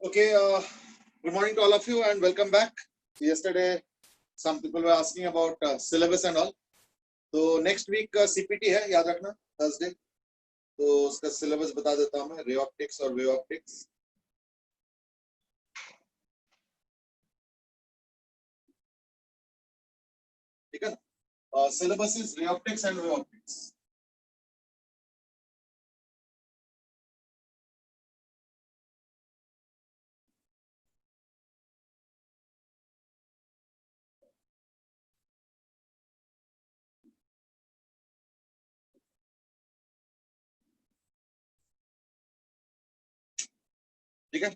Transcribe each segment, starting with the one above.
Okay, good morning to all of you and welcome back. Yesterday, some people were asking about syllabus and all. So next week CPT है, याद रखना Thursday. तो उसका syllabus बता देता हूँ मैं, ray optics और wave optics. ठीक है ना? Syllabus is ray optics and wave optics. ठीक है?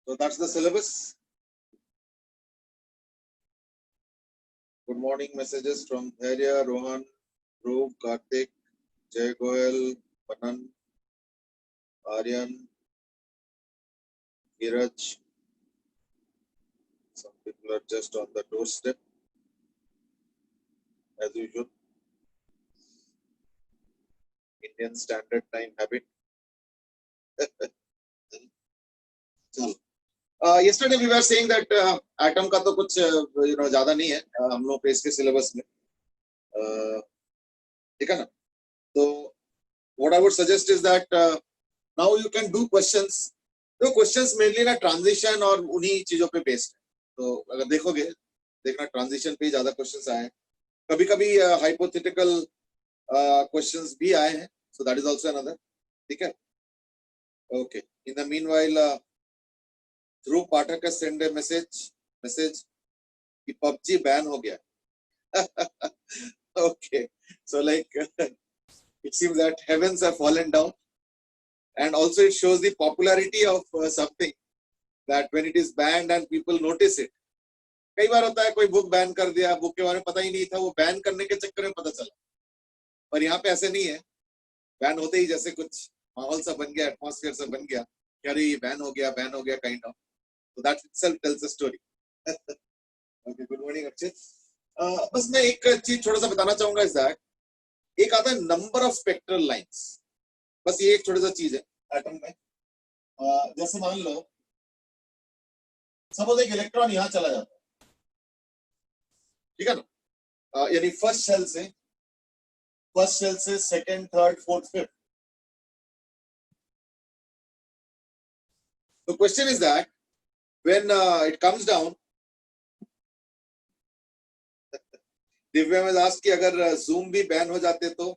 So that's the syllabus. Good morning messages from Dhairya, Rohan, Dhruv, Karthik, Jay Goel, Panan, Aryan, Kiraj. Some people are just on the doorstep, as usual. Indian Standard Time habit. Yesterday we were saying that atom का तो कुछ ज़्यादा नहीं है हम लोग पे इसके syllabus में. ठीक है ना? तो what I would suggest is that now you can do questions. तो questions mainly ना transition और उन्हीं चीजों पे based है. तो अगर देखोगे देखना transition पे ज़्यादा questions आए हैं. कभी-कभी hypothetical questions भी आए हैं. So that is also another. ठीक है? Okay. In the meanwhile, Dhruv Pathak has sent a message कि PUBG बैन हो गया. Okay. So like it seems that heavens have fallen down, and also it shows the popularity of something that when it is banned and people notice it. कई बार होता है कोई book ban कर दिया, book के बारे में पता ही नहीं था, वो बैन करने के चक्कर में पता चला. पर यहाँ पे ऐसे नहीं है. बैन होते ही जैसे कुछ माहौल सा बन गया, एटमॉस्फेयर सा बन गया कि अरे बैन हो गया kind of. So that itself tells a story. Okay, good morning Archit. बस मैं एक चीज थोड़ा सा बताना चाहूंगा इस दैट एक आता है नंबर ऑफ स्पेक्ट्रल लाइंस. बस ये एक छोटा सा चीज है एटम में. जैसे मान लो सपोज एक इलेक्ट्रॉन यहाँ चला जाता है. ठीक है ना? यानी फर्स्ट शेल से second, third, fourth, fifth. The question is that when it comes down, Divya में आस्क कि अगर जूम भी बैन हो जाते तो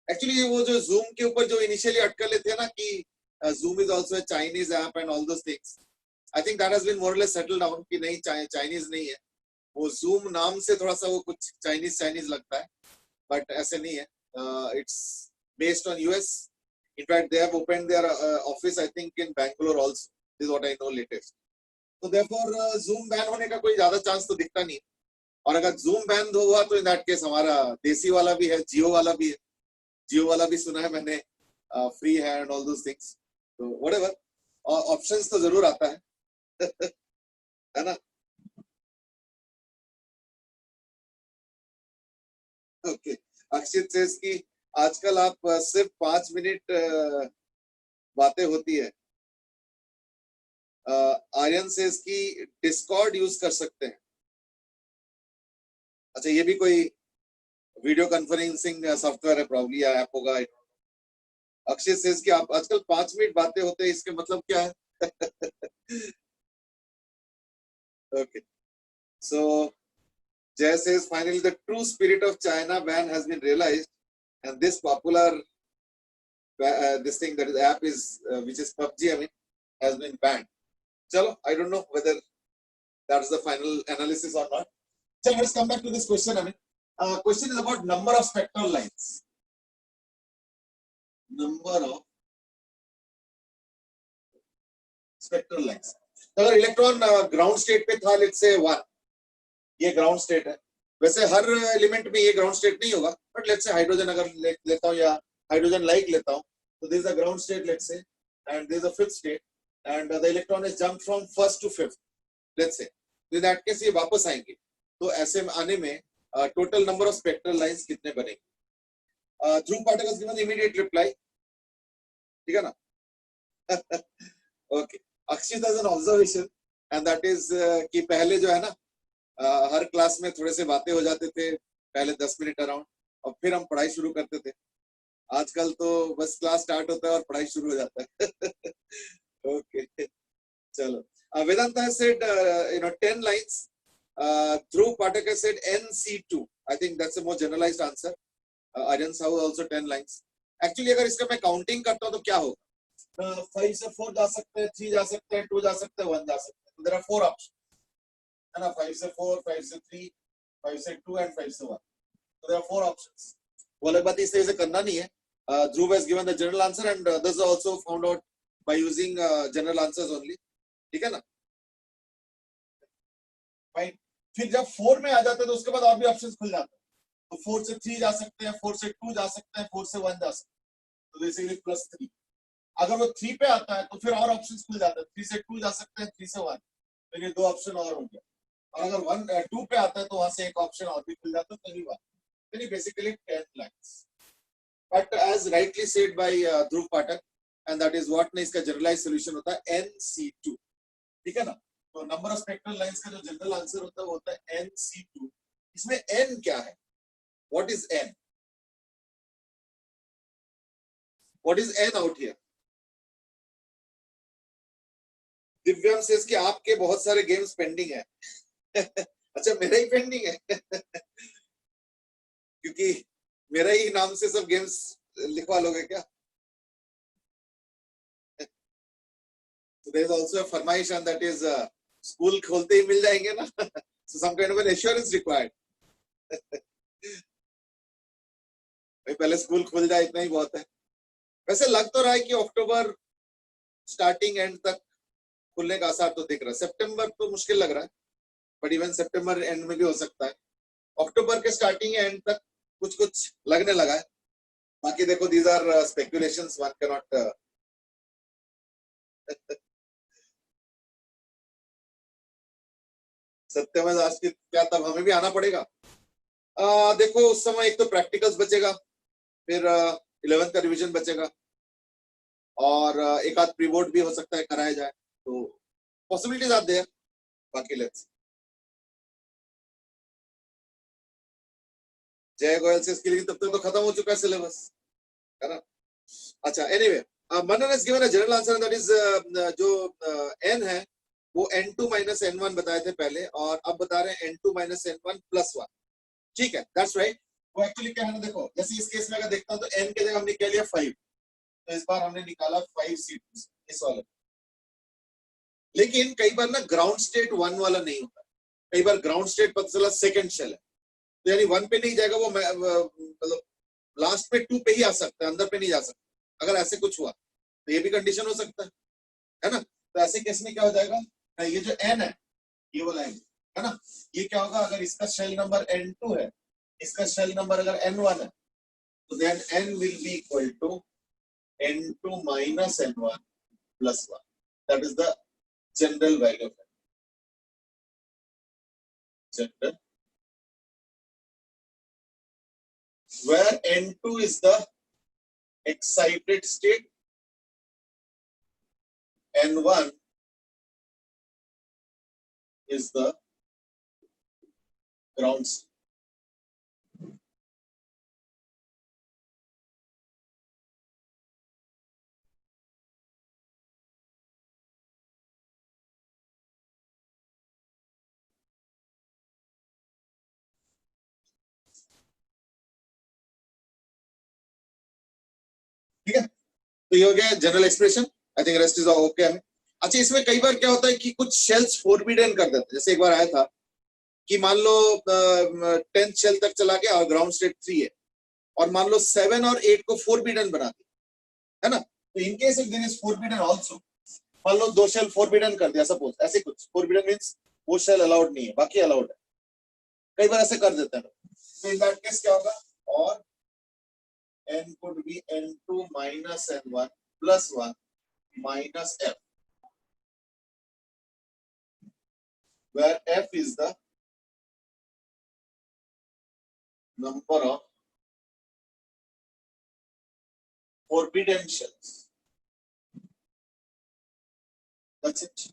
एक्चुअली वो जो जूम के ऊपर जो इनिशियली अटकलें थे ना कि Zoom is also a Chinese app and all those things, I think that has been more or less settled down कि नहीं चाइनीज नहीं है. वो जूम नाम से थोड़ा सा वो कुछ चाइनीज लगता है, बट ऐसे नहीं है. It's based on US. In fact they have opened their office I think in Bangalore also. This is what I know latest. तो देयरफॉर जूम बैन होने का कोई ज्यादा चांस तो दिखता नहीं. और अगर जूम बैन हुआ तो इन दैट केस हमारा देसी वाला भी है, जियो वाला भी है. जियो वाला भी सुना है मैंने, फ्री है एंड ऑल दोस थिंग्स. तो व्हाटएवर ऑप्शंस तो जरूर आता है. है ना? ओके. अक्षित सेज कि आजकल आप सिर्फ 5 मिनट बातें होती है. आर्यन सेज कि डिस्कॉर्ड यूज कर सकते हैं. अच्छा, ये भी कोई वीडियो कॉन्फ्रेंसिंग सॉफ्टवेयर है प्रॉब्ली या ऐप होगा. अक्षय सेज कि आप आजकल 5 मिनट बातें होते हैं, इसके मतलब क्या है? Okay. So Jay says finally the true spirit of China ban has been realized, and this popular this thing that is app is which is PUBG, I mean, has been banned. Chalo, I don't know whether that's the final analysis or not. So let's come back to this question. I mean, question is about number of spectral lines. Number of spectral lines. तो अगर electron ground state पे था, let's say 1, ये ground state है. वैसे हर element में ये ground state नहीं होगा, बट लेट्स से हाइड्रोजन अगर लेता हूं या हाइड्रोजन लाइक लेता हूं, तो this is a ground state let's say, and this is a fifth state, and the electron is jump from first to fifth let's say. तो इन दैट केस ये वापस आएंगे. तो ऐसे आने में total number of spectral lines कितने बनेंगे? ध्रुव पाठक has given immediate reply. ठीक है ना? Okay. Akshit has an observation, and that is कि पहले जो है ना हर क्लास में थोड़े से बातें हो जाते थे पहले 10 मिनट अराउंड, और फिर हम पढ़ाई शुरू करते थे. आजकल तो बस क्लास स्टार्ट होता है और पढ़ाई शुरू हो जाता है. ओके, चलो. Vedanta has said 10 lines. Dhruv Pathak has said NC2. I think that's a more generalized answer. Aryan Sahu also 10 lines. Actually अगर इसका मैं काउंटिंग करता हूँ तो क्या होगा? 5 से 4 जा सकते हैं, 3 जा सकते हैं, 2 जा सकते हैं, 1 जा सकते हैं. तो there are 4 options, है ना? 5 से 4, 5 से 3, 5 से 2 and 5 से 1. So there are 4 options. वो अलग बात, इस तरह से करना नहीं है. Dhruv has given the general answer and others also found out by using general answers only. ठीक है ना? Fine. फिर जब 4 में आ जाते हैं तो उसके बाद और भी ऑप्शंस खुल जाते हैं. तो 4 से 3 जा सकते हैं, 4 से 2 जा सकते हैं, 4 से 1 जा सकते हैं. तो बेसिकली +3. अगर वो 3 पे आता है तो फिर और ऑप्शंस खुल जाते हैं. 3 से 2 जा सकते हैं, 3 से 1. तो ये 2 ऑप्शन और हो गया. और अगर 2 पे आता है तो वहां से एक ऑप्शन और भी खुल जाता है, तभी 1. तो ये basically 10 lines. But as rightly said by Dhruv Pathak, and that is what ने इसका जनरलाइज सॉल्यूशन होता है NC2. ठीक है ना? तो नंबर ऑफ स्पेक्ट्रल लाइंस का जो जनरल आंसर होता है वो होता है NC2. इसमें N क्या है? What is N? What is N out here? Divyam says कि आपके बहुत सारे गेम्स पेंडिंग है. अच्छा, मेरा ही पेंडिंग है. क्योंकि मेरा ही नाम से सब गेम्स लिखवा लोगे क्या? So there is also a फरमाइश, and that is स्कूल खोलते ही मिल जाएंगे ना. So some kind of an assurance required. भाई पहले स्कूल खुल जाए, इतना ही बहुत है. वैसे लग तो रहा है कि अक्टूबर स्टार्टिंग एंड तक खुलने का आसार तो दिख रहा है. सितंबर तो मुश्किल लग रहा है, बट इवन सितंबर एंड में भी हो सकता है. अक्टूबर के स्टार्टिंग एंड तक कुछ कुछ लगने लगा है. बाकी देखो, these are speculations, one can not. सत्य में आज की क्या, तब हमें भी आना पड़ेगा. देखो उस समय एक तो प्रैक्टिकल्स बचेगा, फिर 11th का रिवीजन बचेगा, और एक आध प्री बोर्ड भी हो सकता है कराया जाए. तो पॉसिबिलिटीज आर देयर. बाकी लेट्स. जय गोयल से इसके लिए तब तक तो खत्म हो चुका है सिलेबस, है ना? अच्छा, anyway, Manan has given a general answer, that is जो n है वो n2 minus n1 बताए थे पहले, और अब बता रहे हैं n2 minus n1 plus 1. ठीक है, दैट्स राइट. वो एक्चुअली क्या है ना, देखो जैसे इस केस में अगर देखता हूं तो n के जगह हमने क्या लिया 5, तो इस बार हमने निकाला 5 C2 इस वाले. लेकिन कई बार ना ग्राउंड स्टेट 1 वाला नहीं होता. कई बार ग्राउंड स्टेट पता चला सेकंड शेल है, तो यानी 1 पे नहीं जाएगा वो, मतलब लास्ट पे 2 पे ही आ सकता है, अंदर पे नहीं जा सकता. अगर ऐसे कुछ हुआ तो ये भी कंडीशन हो सकता है ना? तो ऐसे केस में क्या हो जाएगा, ये जो n है ये वाला है ना, ये क्या होगा, अगर इसका शेल नंबर n2 है, इसका शेल नंबर अगर n1 है, तो then n will be equal to n2 minus n1 plus 1. That is the general value of n. General, where n2 is the excited state, n1 is the ground state. ठीक है, तो ये हो गया general expression. I think rest is okay. अच्छा, इसमें कई बार क्या होता है कि कुछ शेल्स फोरबिडन कर देते हैं. जैसे एक बार आया था कि मान लो 10th शेल तक चला गया और ग्राउंड स्टेट 3 है, और मान लो 7 और 8 को फोरबिडन बना दिया, है ना? तो in case if there is forbidden also, मान लो 2 शेल फोरबिडन कर दिया सपोज, ऐसे कुछ फोरबिडन मींस वो शेल अलाउड नहीं है, बाकी अलाउड है. कई बार ऐसे कर देते हैं. तो इन दैट केस क्या होगा, और n could be n2 minus n1 plus 1 minus f, where f is the number of forbidden shells. That's it.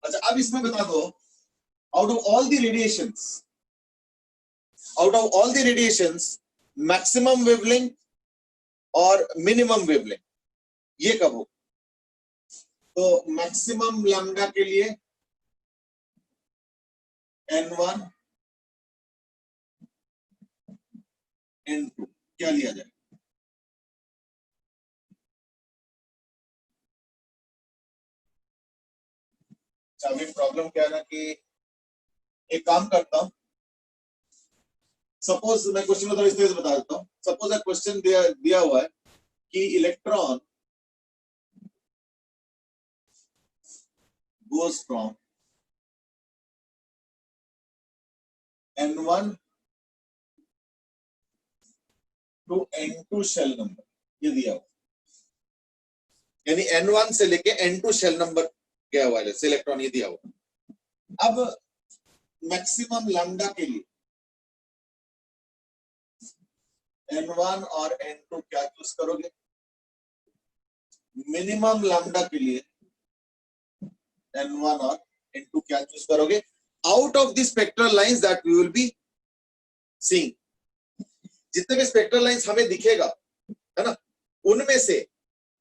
अच्छा, अब इसमें बता दो, out of all the radiations, maximum wavelength और minimum wavelength ये कब हो? तो मैक्सिमम लैम्डा के लिए n1 n2 क्या लिया जाए? अभी प्रॉब्लम क्या है ना कि एक काम करता हूं, सपोज मैं क्वेश्चन में थोड़ा इस तरह से बता देता हूं. सपोज एक क्वेश्चन दिया हुआ है कि electron goes from n1 to n2 shell number, ये दिया हुआ, यानी n1 से लेके n2 शेल नंबर गया हुआ है इलेक्ट्रॉन, ये दिया हुआ. अब मैक्सिमम लैम्डा के लिए n1 और n2 क्या चूज करोगे? मिनिमम लैम्डा के लिए n1 और n2 क्या चूज करोगे? Out of the spectral lines that we will be seeing, जितने भी स्पेक्ट्रल लाइंस हमें दिखेगा, है ना, उनमें से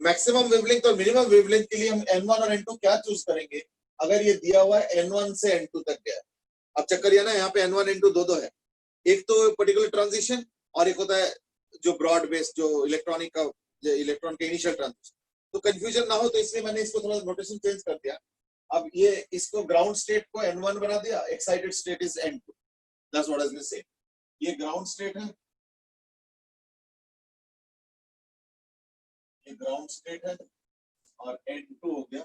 मैक्सिमम वेवलेंथ और मिनिमम वेवलेंथ के लिए हम n1 और n2 क्या चूज करेंगे? अगर ये दिया हुआ है n1 से n2 तक गया है. अब चक्कर ये ना, यहाँ पे n1 n2 दो है, एक तो पर्टिकुलर ट्रांजिशन और एक होता है जो ब्रॉड बेस्ड, जो इलेक्ट्रॉनिक का, इलेक्ट्रॉन के इनिशियल ट्रांजिशन. तो कंफ्यूजन ना हो तो इसलिए मैंने इसको थोड़ा नोटेशन चेंज कर दिया. अब ये इसको ग्राउंड स्टेट को n1 बना दिया, excited state is n2. That's what I से. ये ग्राउंड स्टेट है, ये ग्राउंड स्टेट है, और n2 हो गया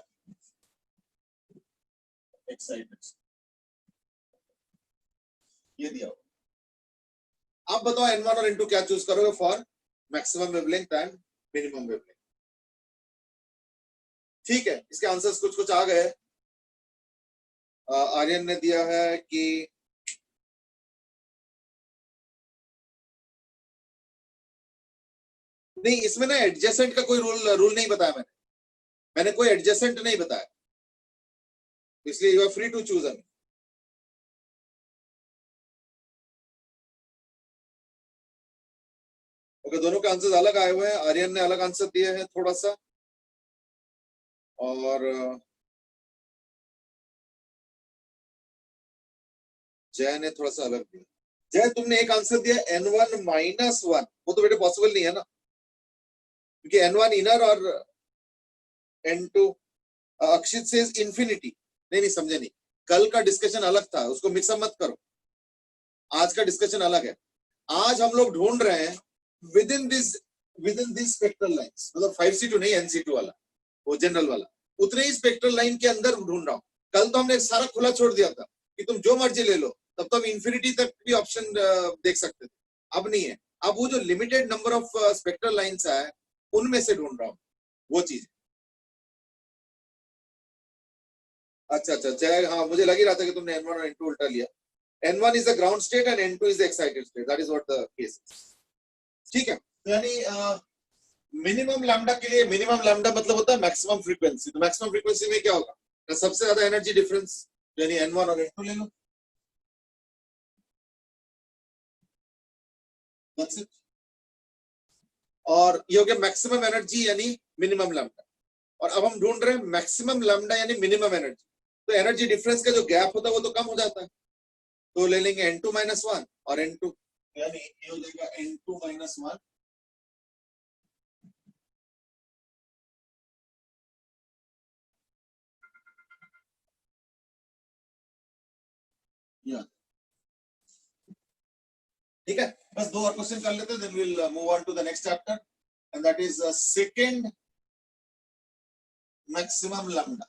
एक्साइटेड. ये दिया हुआ. आप बताओ n1 और n2 क्या चूज करोगे for maximum wavelength and minimum wavelength? ठीक है, इसके आंसर्स कुछ कुछ आ गए. आर्यन ने दिया है कि नहीं, इसमें ना एडजेसेंट का कोई रूल नहीं बताया मैंने कोई एडजेसेंट नहीं बताया, इसलिए you are free to choose. Okay, दोनों के आंसर्स अलग आए हुए हैं. आर्यन ने अलग आंसर दिए हैं थोड़ा सा, और जय ने थोड़ा सा अलग दिया. जय, तुमने एक आंसर दिया n1 -1, वो तो बेटे पॉसिबल नहीं है ना, क्योंकि n1 इनर और n2. अक्षित से इंफिनिटी. नहीं समझे नहीं, कल का डिस्कशन अलग था, उसको मिक्सअप मत करो. आज का डिस्कशन अलग है. आज हम लोग ढूंढ रहे हैं with in this spectral lines, मतलब 5C2 नहीं, NC2 वाला, वो जनरल वाला, उतने ही स्पेक्ट्रल लाइन के अंदर ढूंढ रहा हूं. कल तो हमने सारा खुला छोड़ दिया था कि तुम जो मर्जी ले लो, तब तो हम इंफिनिटी तक भी ऑप्शन देख सकते थे. अब नहीं है. अब वो जो limited number of spectral lines है, उनमें से ढूंढ रहा हूं वो चीज. अच्छा जय, हाँ मुझे लग ही रहा था कि तुमने n1 और n2 उल्टा लिया. n1 is the ground state and n2 is the excited state. That is what the case is. ठीक है, यानी मिनिमम लैम्डा के लिए, मिनिमम लैम्डा मतलब होता है मैक्सिमम फ्रीक्वेंसी. तो मैक्सिमम फ्रीक्वेंसी में क्या होगा? तो सबसे ज्यादा एनर्जी डिफरेंस, यानी n1 और n2 ले लो. That's it. और ये हो गया मैक्सिमम एनर्जी यानी मिनिमम लैम्डा. और अब हम ढूंढ रहे हैं मैक्सिमम लैम्डा यानी मिनिमम एनर्जी. तो एनर्जी डिफरेंस का जो गैप होता है वो तो कम हो जाता है. तो ले लेंगे n2 -1 और n2, यानी ये हो जाएगा n2 -1 या. ठीक है, बस दो और क्वेश्चन कर लेते हैं, then we will move on to the next chapter, and that is second maximum lambda.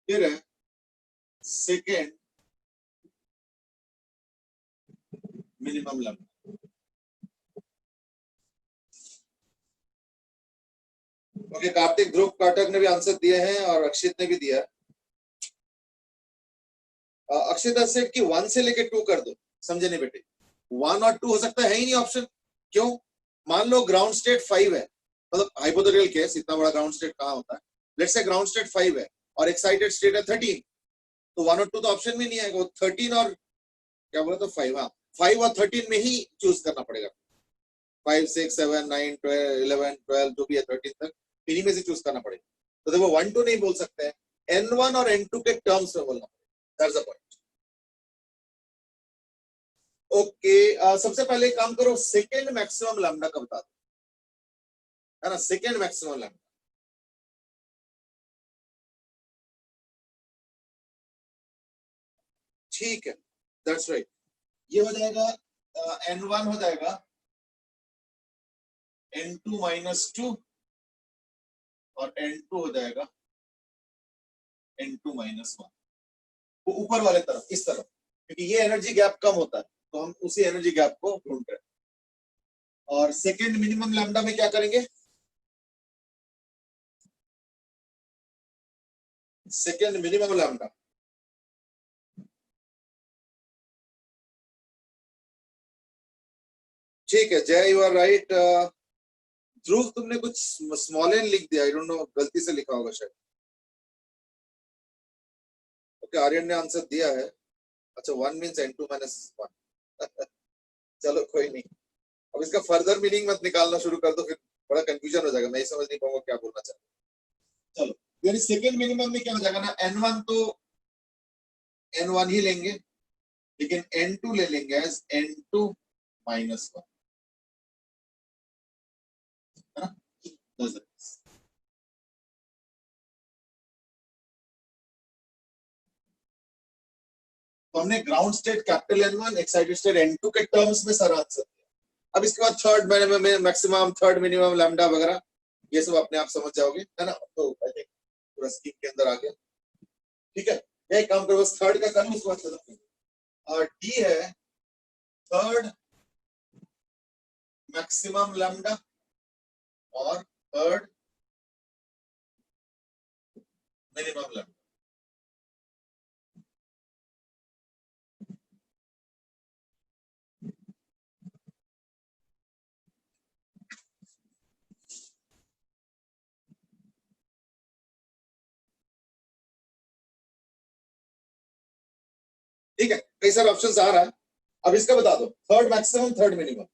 फिर है second minimum lambda. Okay, Kartik Dhruv Pathak ने भी आंसर दिए हैं और अक्षित ने भी दिया. अक्षित सेट की 1 से लेके 2 कर दो, समझे नहीं बेटे? 1 और 2 हो सकता है ही नहीं ऑप्शन। क्यों? मान लो ग्राउंड स्टेट 5 है, मतलब हाइपोथेटिकल केस, इतना बड़ा ग्राउंड स्टेट कहाँ होता है, लेट्स से ग्राउंड स्टेट 5 है और एक्साइटेड स्टेट है 13, तो 1 और 2 तो ऑप्शन में नहीं आएगा, वो 13 और क्या बोला तो 5, हाँ 5 और 13 में ही चूज करना पड़ेगा। 5 6 7 9 12 11 12 जो भी है 13 तक इन्हीं में से चूज करना पड़ेगा। तो देखो 1 2 नहीं बोल सकते हैं, N1 और N2 के टर्म्स में बोलना पड़ेगा। That's the point. ओके, सबसे पहले काम करो, सेकेंड मैक्सिमम लैम्डा का बता दो, है ना, सेकेंड मैक्सिमम लैम्डा। ठीक है, दैट्स राइट। ये हो जाएगा N1 हो जाएगा N2 -2 और N2 हो जाएगा N2 -1, वो ऊपर वाले तरफ, इस तरफ, क्योंकि ये एनर्जी गैप कम होता है तो हम उसी एनर्जी गैप को ढूंढ रहे हैं। और सेकेंड मिनिमम लैम्डा में क्या करेंगे, सेकेंड मिनिमम लैम्डा, ठीक है जय, यू आर राइट। ध्रुव तुमने कुछ स्मॉल एन लिख दिया, आई डोंट नो, गलती से लिखा होगा शायद। ओके, आर्यन ने आंसर दिया है। अच्छा, 1 मींस N2 -1 चलो कोई नहीं, अब इसका फर्दर मीनिंग मत निकालना शुरू कर दो, फिर बड़ा कंफ्यूजन हो जाएगा, मैं ही समझ नहीं पाऊंगा क्या बोलना चाहता हूं। चलो, यानी सेकेंड मिनिमम में क्या हो जाएगा ना, N1 तो N1 ही लेंगे, लेकिन N2 ले लेंगे एज N2 -1, है ना। तो हमने ground state capital N1, excited state N2 के टर्म्स में सारा आंसर दिया। अब इसके बाद third maximum, third minimum lambda वगैरह ये सब अपने आप समझ जाओगे, है ना। तो आई थिंक पूरा स्कीम के अंदर आ गया। ठीक है, यही काम करो, बस थर्ड का कर लो, उसके बाद खत्म करो। और डी है थर्ड मैक्सिमम लैम्डा और थर्ड मिनिमम लैम्डा। ठीक है, कई सारे ऑप्शन आ रहा है, अब इसका बता दो, third maximum third minimum.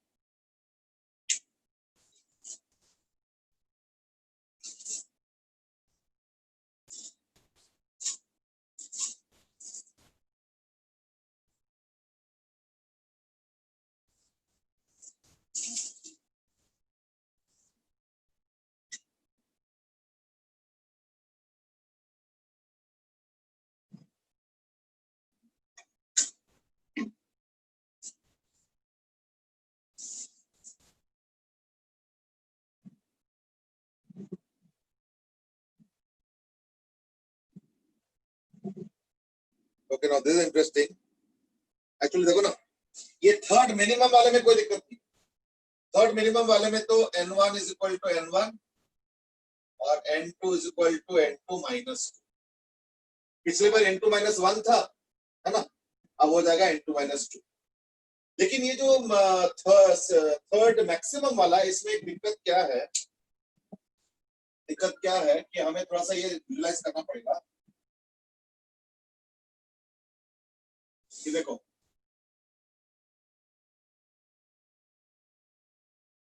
Okay, now this is interesting. Actually देखो ना, ये थर्ड मिनिमम वाले में कोई दिक्कत नहीं, थर्ड मिनिमम वाले में तो N1 is equal to N1 और N2 is equal to N2 -2। पिछले बार N2 -1 था, है ना, अब हो जाएगा N2 -2। लेकिन ये जो थर्ड मैक्सिमम वाला, इसमें एक दिक्कत क्या है, दिक्कत क्या है कि हमें थोड़ा सा ये रियलाइज करना पड़ेगा कि देखो,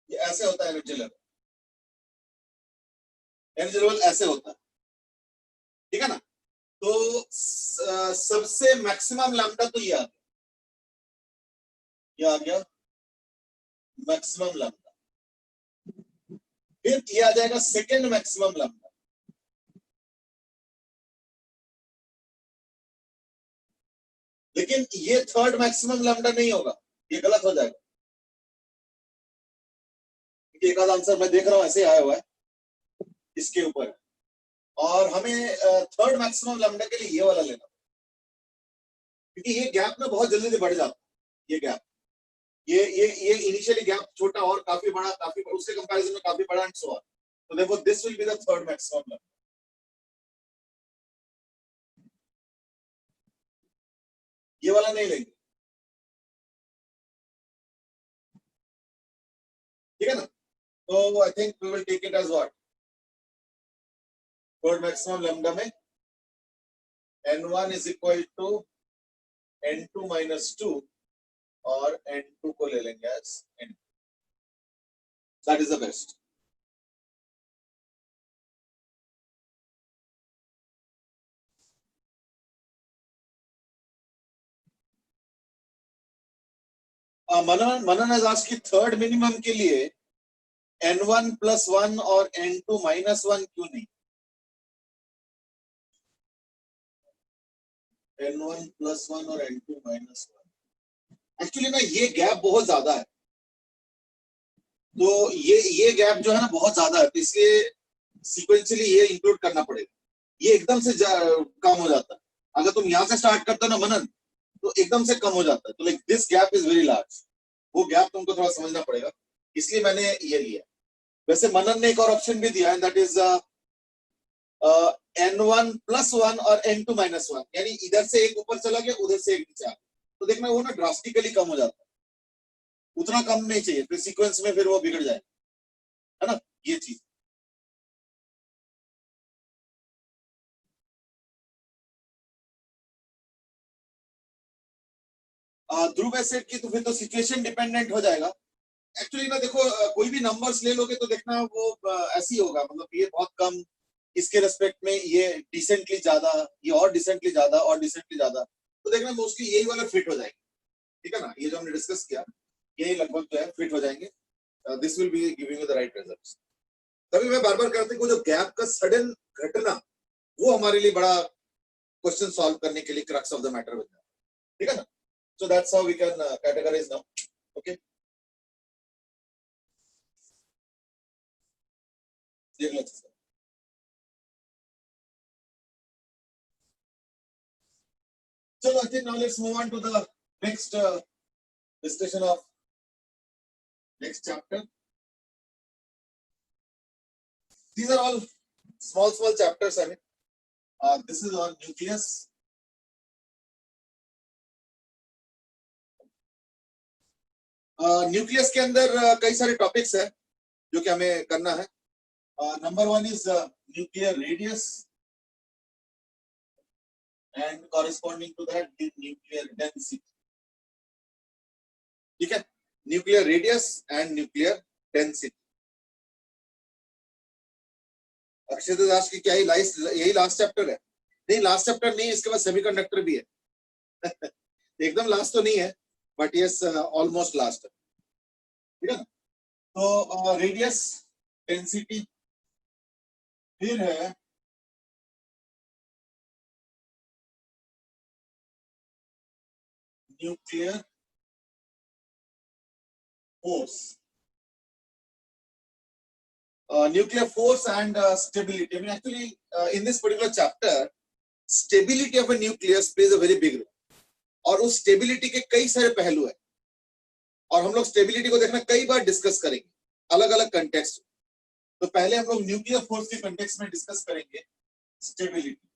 ये ऐसे होता है एनर्जी लेवल, एनर्जी लेवल ऐसे होता है, ठीक है ना। तो सबसे मैक्सिमम लैम्डा तो ये आ गया मैक्सिमम लैम्डा, फिर ये आ जाएगा सेकेंड मैक्सिमम लैम्डा, लेकिन ये थर्ड मैक्सिमम लैम्डा नहीं होगा, ये गलत हो जाएगा। एक आधा आंसर मैं देख रहा हूं ऐसे आया हुआ है इसके ऊपर, और हमें थर्ड मैक्सिमम लैम्डा के लिए ये वाला लेना, क्योंकि ये गैप में बहुत जल्दी से बढ़ जाता है, ये गैप, ये इनिशियली गैप छोटा और काफी बड़ा, काफी उसके कंपैरिजन में काफी बड़ा एंड सो ऑन, तो देखो this will be the third maximum lambda. ये वाला नहीं लेंगे, So I think we will take it as what? Third maximum lambda में n1 is equal to n2 minus 2 और n2 को ले लेंगे as n. That is the best. Manan has asked कि थर्ड मिनिमम के लिए n1 plus 1 और n2 minus 1 क्यों नहीं? n1 plus 1 और n2 minus 1 एक्चुअली ना ये गैप बहुत ज्यादा है, तो ये गैप जो है ना बहुत ज्यादा है, तो इसलिए सीक्वेंशियली ये इंक्लूड करना पड़ेगा. ये एकदम से कम हो जाता है. अगर तुम यहाँ से स्टार्ट करते हो ना मनन, तो एकदम से कम हो जाता है. तो like this gap is very large. वो गैप तुमको थोड़ा समझना पड़ेगा, इसलिए मैंने ये लिया. वैसे मनन ने एक और ऑप्शन भी दिया है, दैट इज n1 plus 1 और n2 minus 1, यानी इधर से एक ऊपर चला गया, उधर से एक नीचे आ गया. तो देखना वो ना ड्रास्टिकली कम हो जाता है. उतना कम नहीं चाहिए, फिर सीक्वेंस में फिर वो बिगड़ जाए, है ना, ये चीज. ध्रुव एसेट की तो फिर तो सिचुएशन डिपेंडेंट हो जाएगा. एक्चुअली ना देखो, कोई भी नंबर्स ले लोगे तो देखना वो ऐसी होगा, मतलब ये बहुत कम, इसके रेस्पेक्ट में ये डिसेंटली ज्यादा, ये और डिसेंटली ज्यादा और डिसेंटली ज्यादा. तो देखना मोस्टली यही वाला फिट हो जाएंगे. ठीक है ना, ये जो हमने डिस्कस किया यही लगभग जो है फिट हो जाएंगे. This will be giving you the right results. तभी मैं बार बार कहता हूँ जो गैप का सडन घटना, वो हमारे लिए बड़ा क्वेश्चन सॉल्व करने के लिए क्रक्स ऑफ द मैटर बन जाता है. ठीक है ना. So that's how we can categorize now. Okay, देख लो. So I think now let's move on to the next discussion of next chapter. These are all small chapters. I mean, this is on nucleus. Nucleus के अंदर कई सारे topics हैं जो कि हमें करना है. Number 1 is nuclear radius and corresponding to that the nuclear density. ठीक है, nuclear radius and nuclear density. Akshay Das की क्या यही लास्ट चैप्टर है? नहीं, लास्ट चैप्टर नहीं, इसके बाद सेमीकंडक्टर भी है. एकदम लास्ट तो नहीं है, बट यस ऑलमोस्ट लास्ट है. ठीक है ना. तो रेडियस, डेंसिटी, फिर है nuclear force. Nuclear force and stability. I mean, actually, in this particular chapter, stability of a nucleus plays a very big role. और उस स्टेबिलिटी के कई सारे पहलू हैं, और हम लोग स्टेबिलिटी को देखना कई बार डिस्कस करेंगे अलग अलग कंटेक्स्ट. तो पहले हम लोग न्यूक्लियर फोर्स के कंटेक्स्ट में डिस्कस करेंगे stability.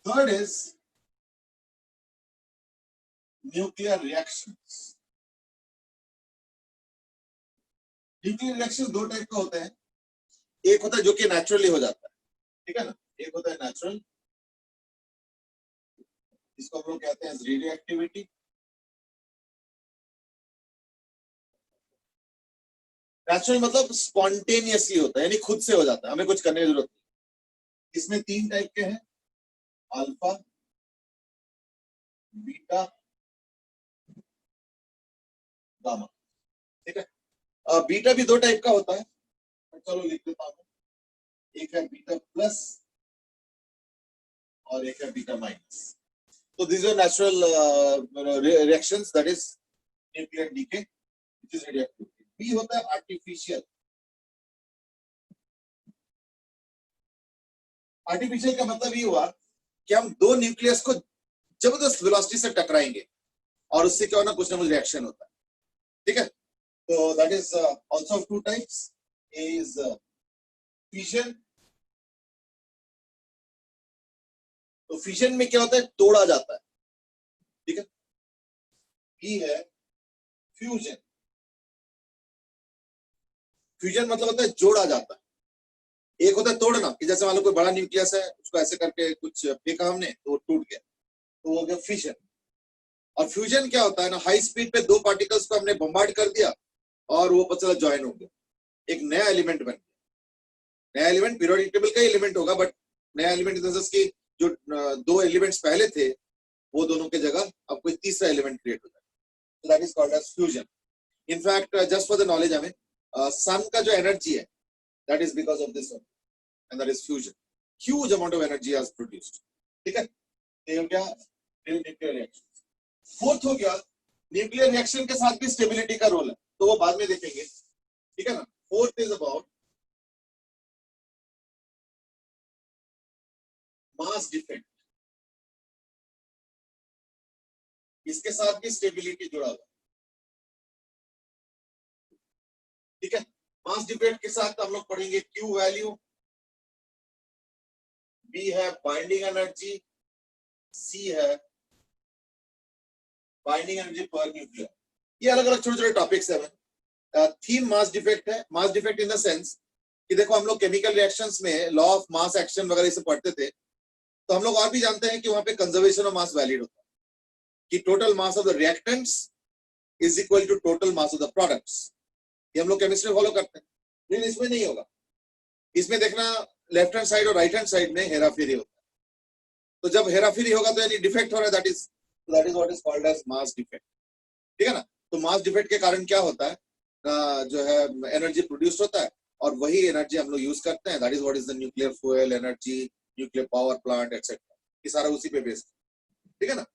Third is nuclear reactions. Nuclear reaction दो टाइप का होता है. एक होता है जो कि नेचुरली हो जाता है. ठीक है ना. एक होता है नेचुरल, इसको हम लोग कहते हैं रेडियो एक्टिविटी. नेचुरल मतलब स्पॉन्टेनियसली होता है, यानी खुद से हो जाता है, हमें कुछ करने की जरूरत नहीं. इसमें 3 टाइप के हैं, अल्फा, बीटा, गामा. ठीक है. बीटा भी 2 टाइप का होता है, चलो लिख देता हूं. एक है बीटा प्लस और एक है बीटा माइनस. तो these are natural reactions, that is nuclear decay, which is radioactivity. B होता है artificial. आर्टिफिशियल का मतलब ये हुआ कि हम 2 न्यूक्लियस को जबरदस्त वेलोसिटी से टकराएंगे और उससे क्या होना, कुछ ना कुछ रिएक्शन होता है. ठीक है. तो that is also of 2 types. A is fission. तो फिशन में क्या होता है, तोड़ा जाता है. ठीक है. बी है फ्यूजन. फ्यूजन मतलब होता है जोड़ा जाता है, एक होता है तोड़ना, कि जैसे मान लो कोई बड़ा न्यूक्लियस है, उसको ऐसे करके कुछ फेंका हमने तो वो टूट गया, तो वो हो गया फिशन। और फ्यूजन क्या होता है ना, हाई स्पीड पे दो पार्टिकल्स को हमने बम्बार्ड कर दिया और वो पता चला ज्वाइन हो गया, एक नया एलिमेंट बन गया। नया एलिमेंट पीरियोडिक टेबल का एलिमेंट होगा, बट नया एलिमेंट इन द सेंस कि जो दो एलिमेंट्स पहले थे वो दोनों के जगह अब कोई तीसरा एलिमेंट क्रिएट हो जाए, तो that is called as fusion. In fact just for the knowledge, हमें सन का जो एनर्जी है that is because of this one, and that is fusion. Huge amount of energy has produced. ठीक है, ये हो गया न्यूक्लियर रिएक्शन। फोर्थ हो गया, न्यूक्लियर रिएक्शन के साथ भी स्टेबिलिटी का रोल है, तो वो बाद में देखेंगे। ठीक है ना। Fourth is about mass defect, इसके साथ भी स्टेबिलिटी जुड़ा हुआ। ठीक है, मास डिफेक्ट के साथ हम लोग पढ़ेंगे क्यू वैल्यू, बी है बाइंडिंग एनर्जी, सी है बाइंडिंग एनर्जी पर न्यूक्लियर। ये अलग अलग छोटे छोटे टॉपिक्स है। थीम मास डिफेक्ट है। Mass defect in the sense कि देखो, हम लोग केमिकल रिएक्शंस में लॉ ऑफ मास एक्शन वगैरह से पढ़ते थे, तो हम लोग और भी जानते हैं कि वहां पे कंजर्वेशन ऑफ मास वैलिड होता है, कि total mass of the reactants is equal to total mass of the products. ये हम लोग केमिस्ट्री फॉलो करते हैं, लेकिन इसमें नहीं होगा। इसमें देखना, लेफ्ट हैंड साइड और राइट हैंड साइड में हेराफेरी होता है, तो जब हेराफेरी होगा तो यानी डिफेक्ट हो रहा है, that is what is called as mass defect. ठीक है ना। तो मास डिफेक्ट के कारण क्या होता है, जो है एनर्जी प्रोड्यूस होता है और वही एनर्जी हम लोग यूज करते हैं, that is what is the nuclear fuel energy, nuclear power plant etcetera, ये सारा उसी पे बेस्ड। ठीक है ना।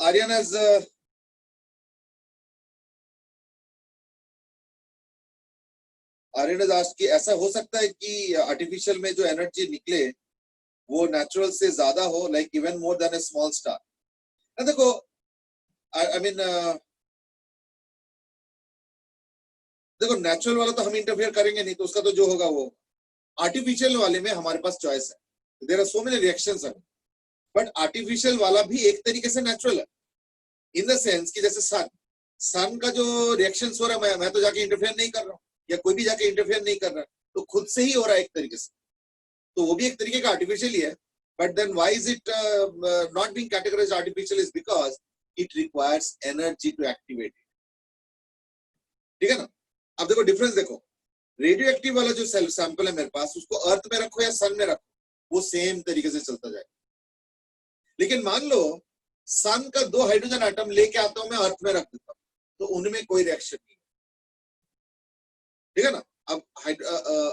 आर्यन एज आर्यन आस्क्ड कि ऐसा हो सकता है कि आर्टिफिशियल में जो एनर्जी निकले वो नेचुरल से ज्यादा हो, लाइक इवन मोर देन ए स्मॉल स्टार। देखो, आई मीन देखो, नेचुरल वाला तो हम इंटरफेयर करेंगे नहीं, तो उसका तो जो होगा वो। आर्टिफिशियल वाले में हमारे पास चॉइस है, there are so many reactions हैं, बट आर्टिफिशियल वाला भी एक तरीके से नेचुरल है, इन द सेंस कि जैसे सन का जो रिएक्शंस हो रहा है, मैं तो जाके इंटरफेयर नहीं कर रहा हूँ, या कोई भी जाके इंटरफेयर नहीं कर रहा है, तो खुद से ही हो रहा है एक तरीके से, तो वो भी एक तरीके का आर्टिफिशियल ही है। But then why is it not being categorized artificial, is because it requires energy to activate. ठीक है ना। अब देखो डिफरेंस, देखो रेडियो एक्टिव वाला जो सेल सैंपल है मेरे पास, उसको अर्थ में रखो या सन में रखो, वो सेम तरीके से चलता जाएगा। लेकिन मान लो सन का 2 हाइड्रोजन एटम लेके आता हूं मैं, अर्थ में रख देता हूं, तो उनमें कोई रिएक्शन नहीं। ठीक है ना। अब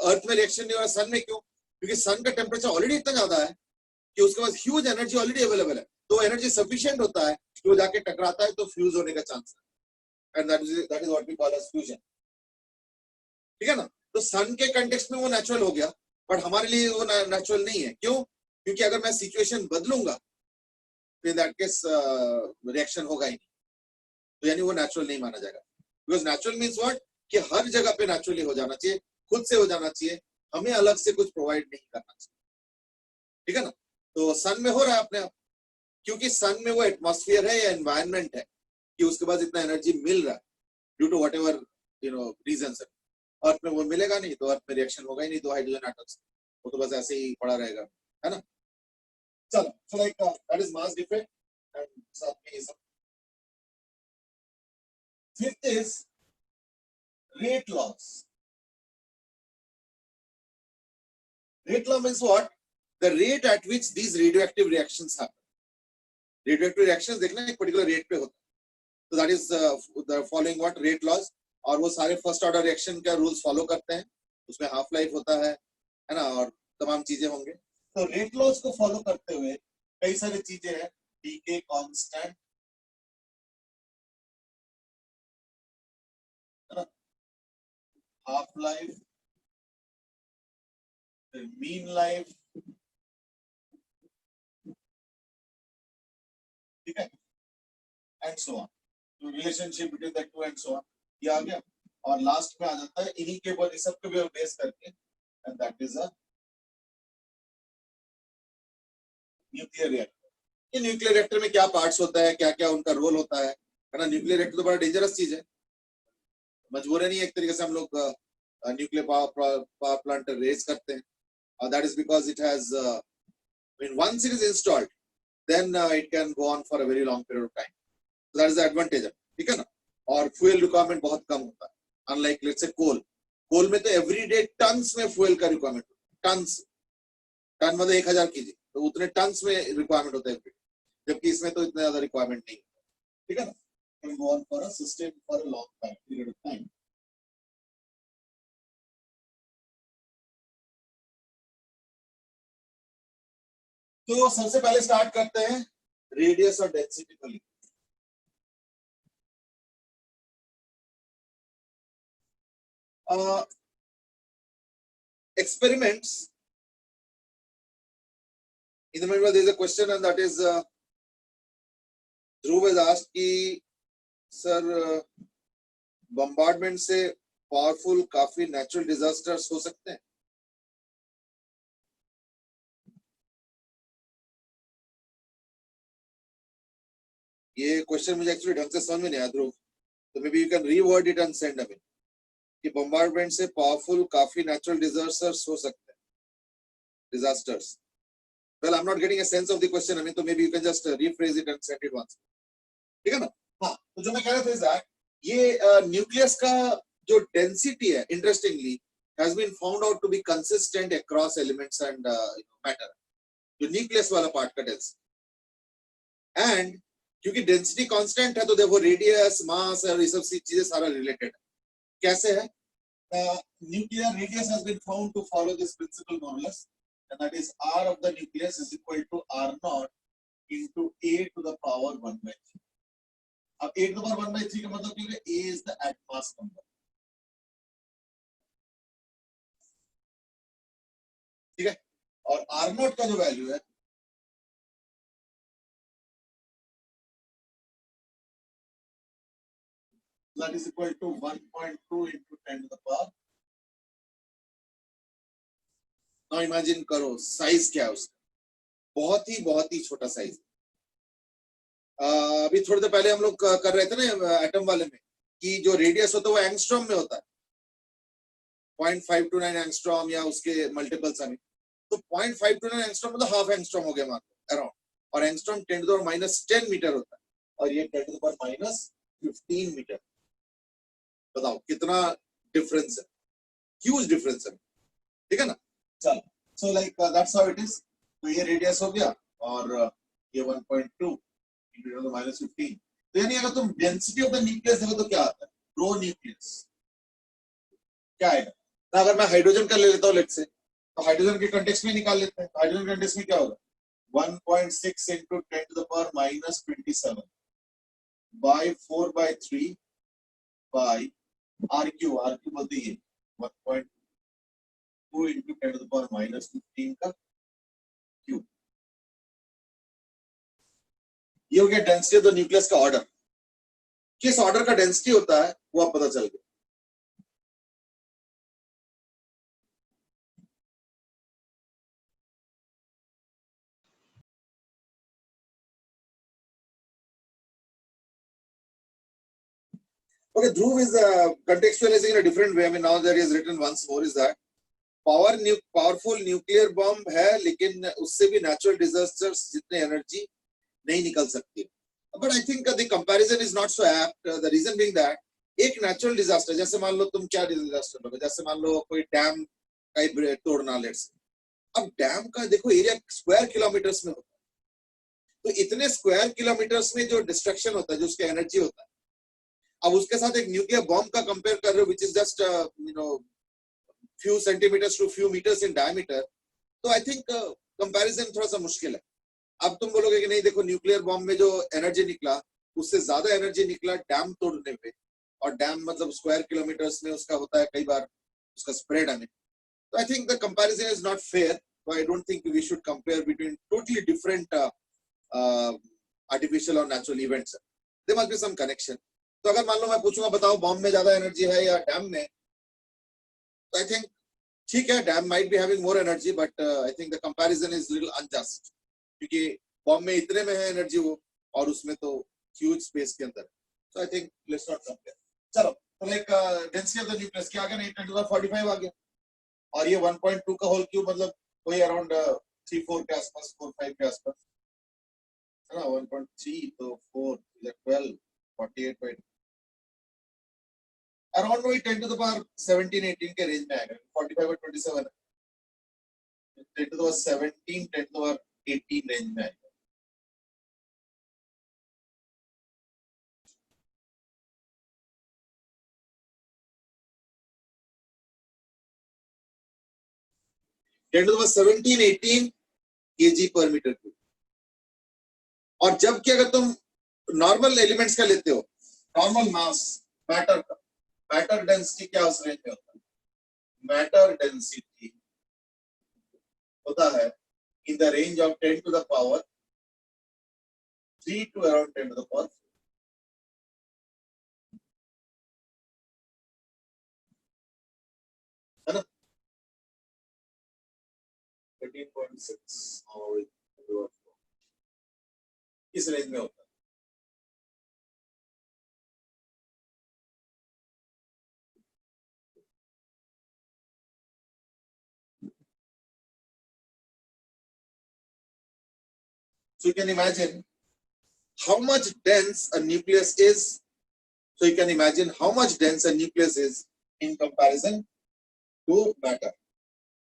अर्थ में रिएक्शन नहीं हो रहा, सन में क्यों? क्योंकि सन का टेम्परेचर ऑलरेडी इतना ज्यादा है कि उसके पास ह्यूज एनर्जी ऑलरेडी अवेलेबल है, तो एनर्जी सफिशिएंट होता है कि वो जाके टकराता है तो फ्यूज होने का चांस है, and that is what we call as fusion. ठीक है ना। तो सन के कंटेक्स्ट में वो नेचुरल हो गया, बट हमारे लिए वो नेचुरल नहीं है। क्यों? क्योंकि अगर मैं सिचुएशन बदलूंगा तो इन दैट केस रिएक्शन होगा ही नहीं, तो यानी वो नेचुरल नहीं माना जाएगा। बिकॉज नेचुरल मीन्स व्हाट, कि हर जगह पे नेचुरली हो जाना चाहिए, खुद से हो जाना चाहिए, हमें अलग से कुछ प्रोवाइड नहीं करना चाहिए। ठीक है ना। तो सन में हो रहा है अपने आप, क्योंकि सन में वो एटमॉस्फेयर है या एनवायरनमेंट है कि उसके पास इतना एनर्जी मिल रहा है due to whatever reasons है। अर्थ में वो मिलेगा नहीं, तो अर्थ में रिएक्शन होगा ही नहीं, 2 हाइड्रोजन एटम्स, वो तो बस ऐसे ही पड़ा रहेगा, है ना। चलो, so like that is mass defect, and साथ में ये सब। Fifth is rate loss. Rate law means what? The rate at which these radioactive reactions happen. Radioactive reactions देखना एक particular rate पे होता है, तो that is the following what rate laws, और वो सारे फर्स्ट ऑर्डर रिएक्शन का रूल्स फॉलो करते हैं, उसमें हाफ लाइफ होता है ना, और तमाम चीजें होंगे। तो रेट लॉज को फॉलो करते हुए कई सारी चीजें हैं, decay constant, half life, mean life, ठीक है, एंड सो ऑन, तो relationship between the two and so on, ये आ गया। और लास्ट में आ जाता है इन्हीं के ऊपर, सब के बेस करके, and that is a nuclear reactor. ये न्यूक्लियर रिएक्टर में क्या पार्ट्स होता है, क्या क्या उनका रोल होता है ना। न्यूक्लियर रिएक्टर तो बड़ा डेंजरस चीज है, मजबूरन नहीं, एक तरीके से हम लोग न्यूक्लियर पावर प्लांट रेज करते हैं, और that is because it has when once it is installed then it can go on for a very long period of time. So that is the advantage of, ठीक है ना. और fuel requirement बहुत कम होता है, unlike let's say coal में तो everyday tons में fuel का requirement होता है, tons, टन मतलब 1000 कीजिए तो उतने टन्स में रिक्वायरमेंट होता है, जबकि इसमें तो इतना ज्यादा रिक्वायरमेंट नहीं, ठीक है ना. can go on for a sustain for a long time period of time. तो सबसे पहले स्टार्ट करते हैं रेडियस और डेंसिटी को लेकर. experiments in the middle there is a question, and that is Dhruv has asked कि सर बम्बार्डमेंट से पावरफुल काफी नेचुरल डिजास्टर्स हो सकते हैं. ये क्वेश्चन मुझे एक्चुअली ढंग से समझ में नहीं आया ध्रुव, तो may be you can reward it and send अमी कि बम्बार्डमेंट से पावरफुल काफी नेचुरल डिजास्टर्स हो सकते हैं, disasters. Well, I'm not getting a sense of the question. I mean, so maybe you can just rephrase it and send it once. ठीक है ना. हाँ, तो जो मैं कह रहा था ये न्यूक्लियस का जो डेंसिटी है, interestingly has been found out to be consistent across elements and matter. जो न्यूक्लियस वाला पार्ट का डेंसिटी, एंड क्योंकि डेंसिटी कांस्टेंट है तो देखो रेडियस, मास और ये सब चीजें सारा रिलेटेड है. कैसे है? Nuclear radius has been found to follow this principle more or less, and that is R of the nucleus is equal to R naught into A to the power 1/3. अब A to the power 1/3 का मतलब क्या है? A is the atom mass number. ठीक है. और R naught का जो वैल्यू है that is equal to 1.2 into 10 to the power. Now imagine करो साइज क्या है उसका, बहुत ही छोटा साइज. अभी थोड़ी देर पहले हम लोग कर रहे थे ना एटम वाले में कि जो रेडियस होता है वो एंगस्ट्रॉम में होता है, 0.529 एंगस्ट्रॉम या उसके मल्टीपल्स में. तो 0.529 एंगस्ट्रॉम मतलब हाफ एंगस्ट्रॉम हो गया मान लो अराउंड, और एंगस्ट्रॉम 10⁻10 मीटर होता है, और ये 10⁻15 मीटर. बताओ कितना डिफरेंस है, ह्यूज डिफरेंस है, ठीक है ना. चलो, so like that's how it is. तो ये रेडियस हो गया और ये 1.2 into -15. तो यानी अगर तुम डेंसिटी ऑफ द न्यूक्लियस देखो तो क्या आता है, रो न्यूक्लियस क्या आएगा ना. अगर मैं हाइड्रोजन का ले लेता हूँ लेट्स से, तो हाइड्रोजन के कंटेक्स्ट में निकाल लेते हैं. हाइड्रोजन के कंटेक्स्ट में क्या होगा, 1.6 into 10 to the power -27 by 4/3 by RQ बोलते हैं 1.2 into 10 to the power -15 का क्यूब. ये हो गया डेंसिटी ऑफ द न्यूक्लियस का ऑर्डर. किस ऑर्डर का डेंसिटी होता है वो आप पता चल गया. Okay, Dhruv is contextualizing in a different way. I mean, now that he has written once more is that powerful nuclear bomb है, लेकिन उससे भी natural disasters जितने energy नहीं निकल सकती. But I think the comparison is not so apt. The reason being that एक natural disaster, जैसे मान लो तुम क्या disaster होगा, जैसे मान लो कोई डैम का ही तोड़ना लेट्स. अब डैम का देखो एरिया स्क्वायर किलोमीटर्स में होता है, तो इतने स्क्वायर किलोमीटर्स में जो डिस्ट्रक्शन होता है, जो उसका एनर्जी होता है, अब उसके साथ एक न्यूक्लियर बॉम्ब का कंपेयर कर रहे हो which is just few centimeters to few meters in diameter, तो आई थिंक कंपैरिजन थोड़ा सा मुश्किल है. अब तुम बोलोगे कि नहीं देखो न्यूक्लियर बॉम्ब में जो एनर्जी निकला उससे ज्यादा एनर्जी निकला डैम तोड़ने पे, और डैम मतलब स्क्वायर किलोमीटर्स में उसका होता है कई बार उसका स्प्रेड आने. तो I think the comparison is not fair. So I don't think we should compare between totally different artificial or natural events. There must be some connection. तो अगर मान लो मैं पूछूंगा बताओ बॉम्ब में ज्यादा एनर्जी है या डैम में, तो आई थिंक ठीक है dam might be having more energy, but I think the comparison is little unjust, क्योंकि बॉम्ब में इतने में है एनर्जी वो, और उसमें तो ह्यूज स्पेस के अंदर. So I think let's not compare. चलो तो like density of the nucleus क्या आ गया, 8 × 10⁻45 आ गया, और ये 1.2 का होल क्यूब मतलब वही अराउंड 3-4 के आसपास, 4-5 के आसपास है ना, 1.3 तो 4 12 48 अराउंड वही 10⁻17-18 के रेंज में आएगा, 45 और 27 10⁻17 10⁻18 रेंज में आएगा। टेन टू द 17-18 kg पर मीटर क्यूब। और जबकि अगर तुम नॉर्मल एलिमेंट्स का लेते हो, नॉर्मल मास मैटर का, मैटर डेंसिटी क्या उस रेंज में होता है, मैटर डेंसिटी होता है in the range of 10 to the power 3 to around 10 to the power 4. है ना, 13.6 और इस रेंज में होता है। So you can imagine how much dense a nucleus is. So you can imagine how much dense a nucleus is in comparison to matter.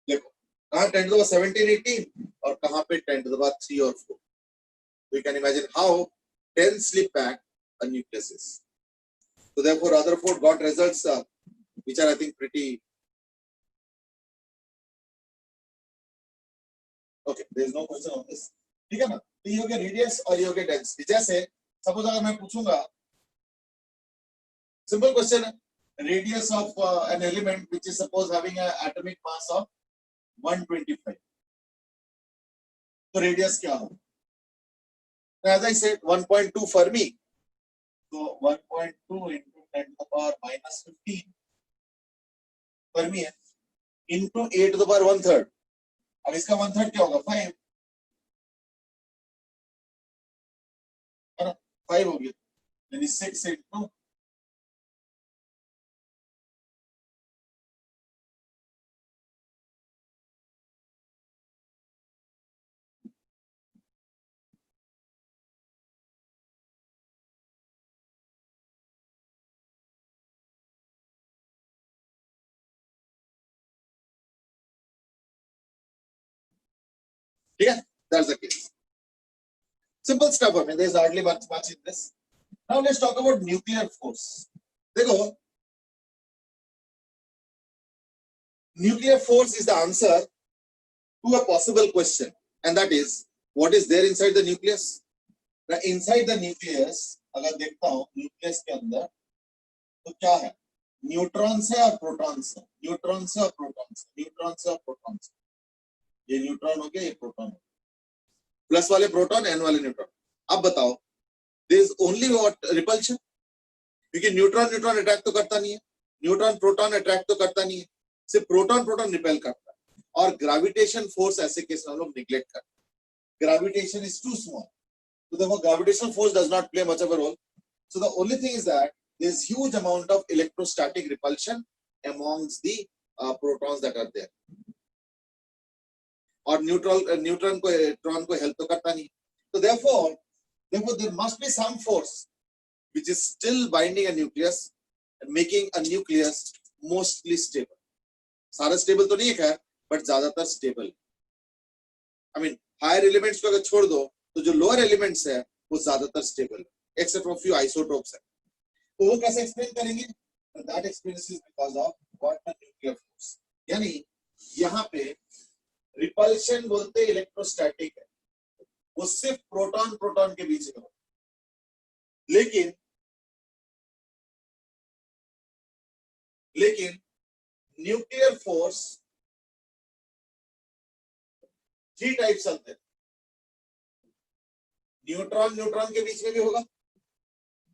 देखो कहाँ 10 to the 17-18 और कहाँ पे 10 to the 3 or 4. So you can imagine how densely packed a nucleus is. So therefore Rutherford got results which are I think pretty okay. There is no question on this. ठीक है ना, तो ये हो गया रेडियस और ये हो गया डेंसिटी। जैसे सपोज अगर मैं पूछूंगा, सिंपल क्वेश्चन है, radius of an element which is suppose having a atomic mass of 125, तो रेडियस क्या हो? As I said 1.2 Fermi, so 1.2 into 10 to the power minus 15 Fermi है, into 8 to the power 1/3। अब इसका 1/3 क्या होगा? 5 है ना, 5 हो गया, यानी 6 into ठीक है, that's the case. Simple stuff. I mean, there's hardly much in this. Now let's talk about nuclear force. देखो, nuclear force is the answer to a possible question, and that is, what is there inside the nucleus? Now, inside the nucleus, अगर देखता हूँ nucleus के अंदर, तो क्या है? Neutrons है और प्रोटॉन्स है, न्यूट्रॉन्स है और प्रोटॉन्स, न्यूट्रॉन्स है और प्रोटॉन्स। ये न्यूट्रॉन हो गया, ये प्रोटॉन हो गया, प्लस वाले प्रोटॉन, एन वाले न्यूट्रॉन। अब बताओ, there is only what repulsion, क्योंकि न्यूट्रॉन न्यूट्रॉन अट्रैक्ट तो करता नहीं है, न्यूट्रॉन प्रोटॉन अट्रैक्ट तो करता नहीं है, सिर्फ प्रोटॉन प्रोटॉन रिपेल करता है। और ग्रेविटेशन फोर्स ऐसे केस में हम लोग निग्लेक्ट करते हैं, gravitation is too small, so therefore gravitational force does not play much of a role. So the only thing is that there is huge amount of electrostatic repulsion amongst the protons that are there. और neutron को electron को help तो करता नहीं, तो therefore there must be some force which is still binding a nucleus and making a nucleus mostly stable. सारा stable तो नहीं है, बट ज्यादातर stable. I mean, higher elements को अगर छोड़ दो तो जो लोअर एलिमेंट्स है वो ज्यादातर स्टेबल है, एक्सेप्ट फॉर फ्यू आइसोटोप्स है। तो वो कैसे एक्सप्लेन करेंगे? That explains is because of what the nuclear force, यानी यहाँ पे रिपल्शन बोलते इलेक्ट्रोस्टैटिक है, वो सिर्फ प्रोटॉन प्रोटॉन के बीच में हो, लेकिन न्यूक्लियर फोर्स 3 टाइप्स आते हैं, न्यूट्रॉन न्यूट्रॉन के बीच में भी होगा,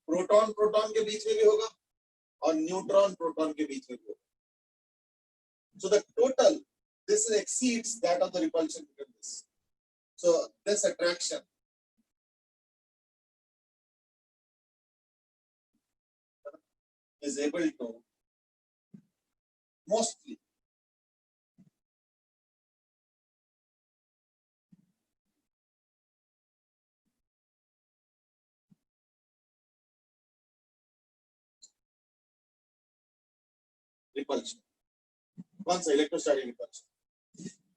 प्रोटॉन प्रोटॉन के बीच में भी होगा, और न्यूट्रॉन प्रोटॉन के बीच में भी होगा। So the total, this exceeds that of the repulsion between this. So this attraction is able to mostly repulsion, कौन सा इलेक्ट्रोस्टैटिक रिपल्शन।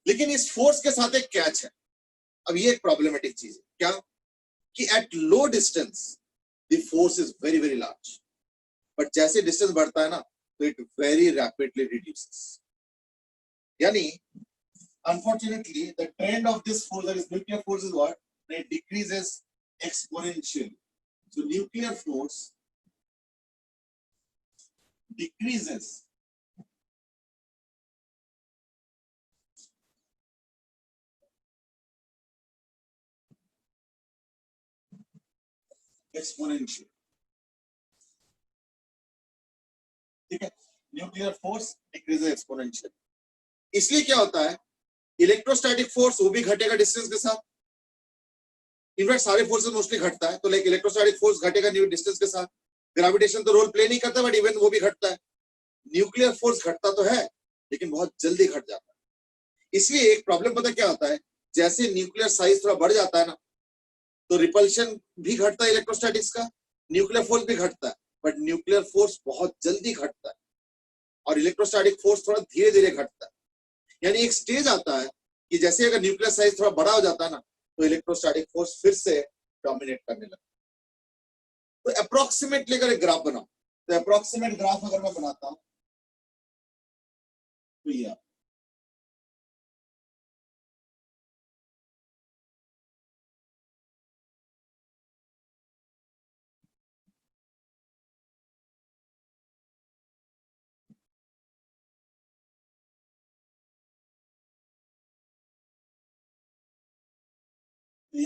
लेकिन इस फोर्स के साथ एक कैच है, अब ये एक प्रॉब्लमेटिक चीज है, क्या कि at low distance the force is very very large, but जैसे डिस्टेंस बढ़ता है ना तो इट वेरी रैपिडली रिड्यूसेस। यानी unfortunately the trend of this force, that is nuclear force, is what? It decreases exponentially. So nuclear force decreases exponentially, ठीक है, nuclear force decrease exponential. इसलिए क्या होता है, इलेक्ट्रोस्टैटिक फोर्स वो भी घटेगा डिस्टेंस के साथ, इनफैक्ट सारे फोर्सेस मोस्टली घटता है, तो लाइक इलेक्ट्रोस्टैटिक फोर्स घटेगा न्यू डिस्टेंस के साथ, ग्रेविटेशन तो रोल प्ले नहीं करता बट इवन वो भी घटता है। न्यूक्लियर फोर्स घटता तो है लेकिन बहुत जल्दी घट जाता है। इसलिए एक प्रॉब्लम पता क्या होता है, जैसे न्यूक्लियर साइज थोड़ा बढ़ जाता है ना तो रिपल्शन भी घटता है इलेक्ट्रोस्टैटिक्स का, न्यूक्लियर फोर्स भी घटता है, बट न्यूक्लियर फोर्स बहुत जल्दी घटता है और इलेक्ट्रोस्टैटिक फोर्स थोड़ा धीरे धीरे घटता है। यानी एक स्टेज आता है कि जैसे अगर न्यूक्लियर साइज थोड़ा बड़ा हो जाता है ना तो इलेक्ट्रोस्टैटिक फोर्स फिर से डोमिनेट करने लगता है। तो अप्रोक्सीमेटली अगर एक ग्राफ बनाओ, तो अप्रोक्सीमेट ग्राफ अगर मैं बनाता हूं तो ये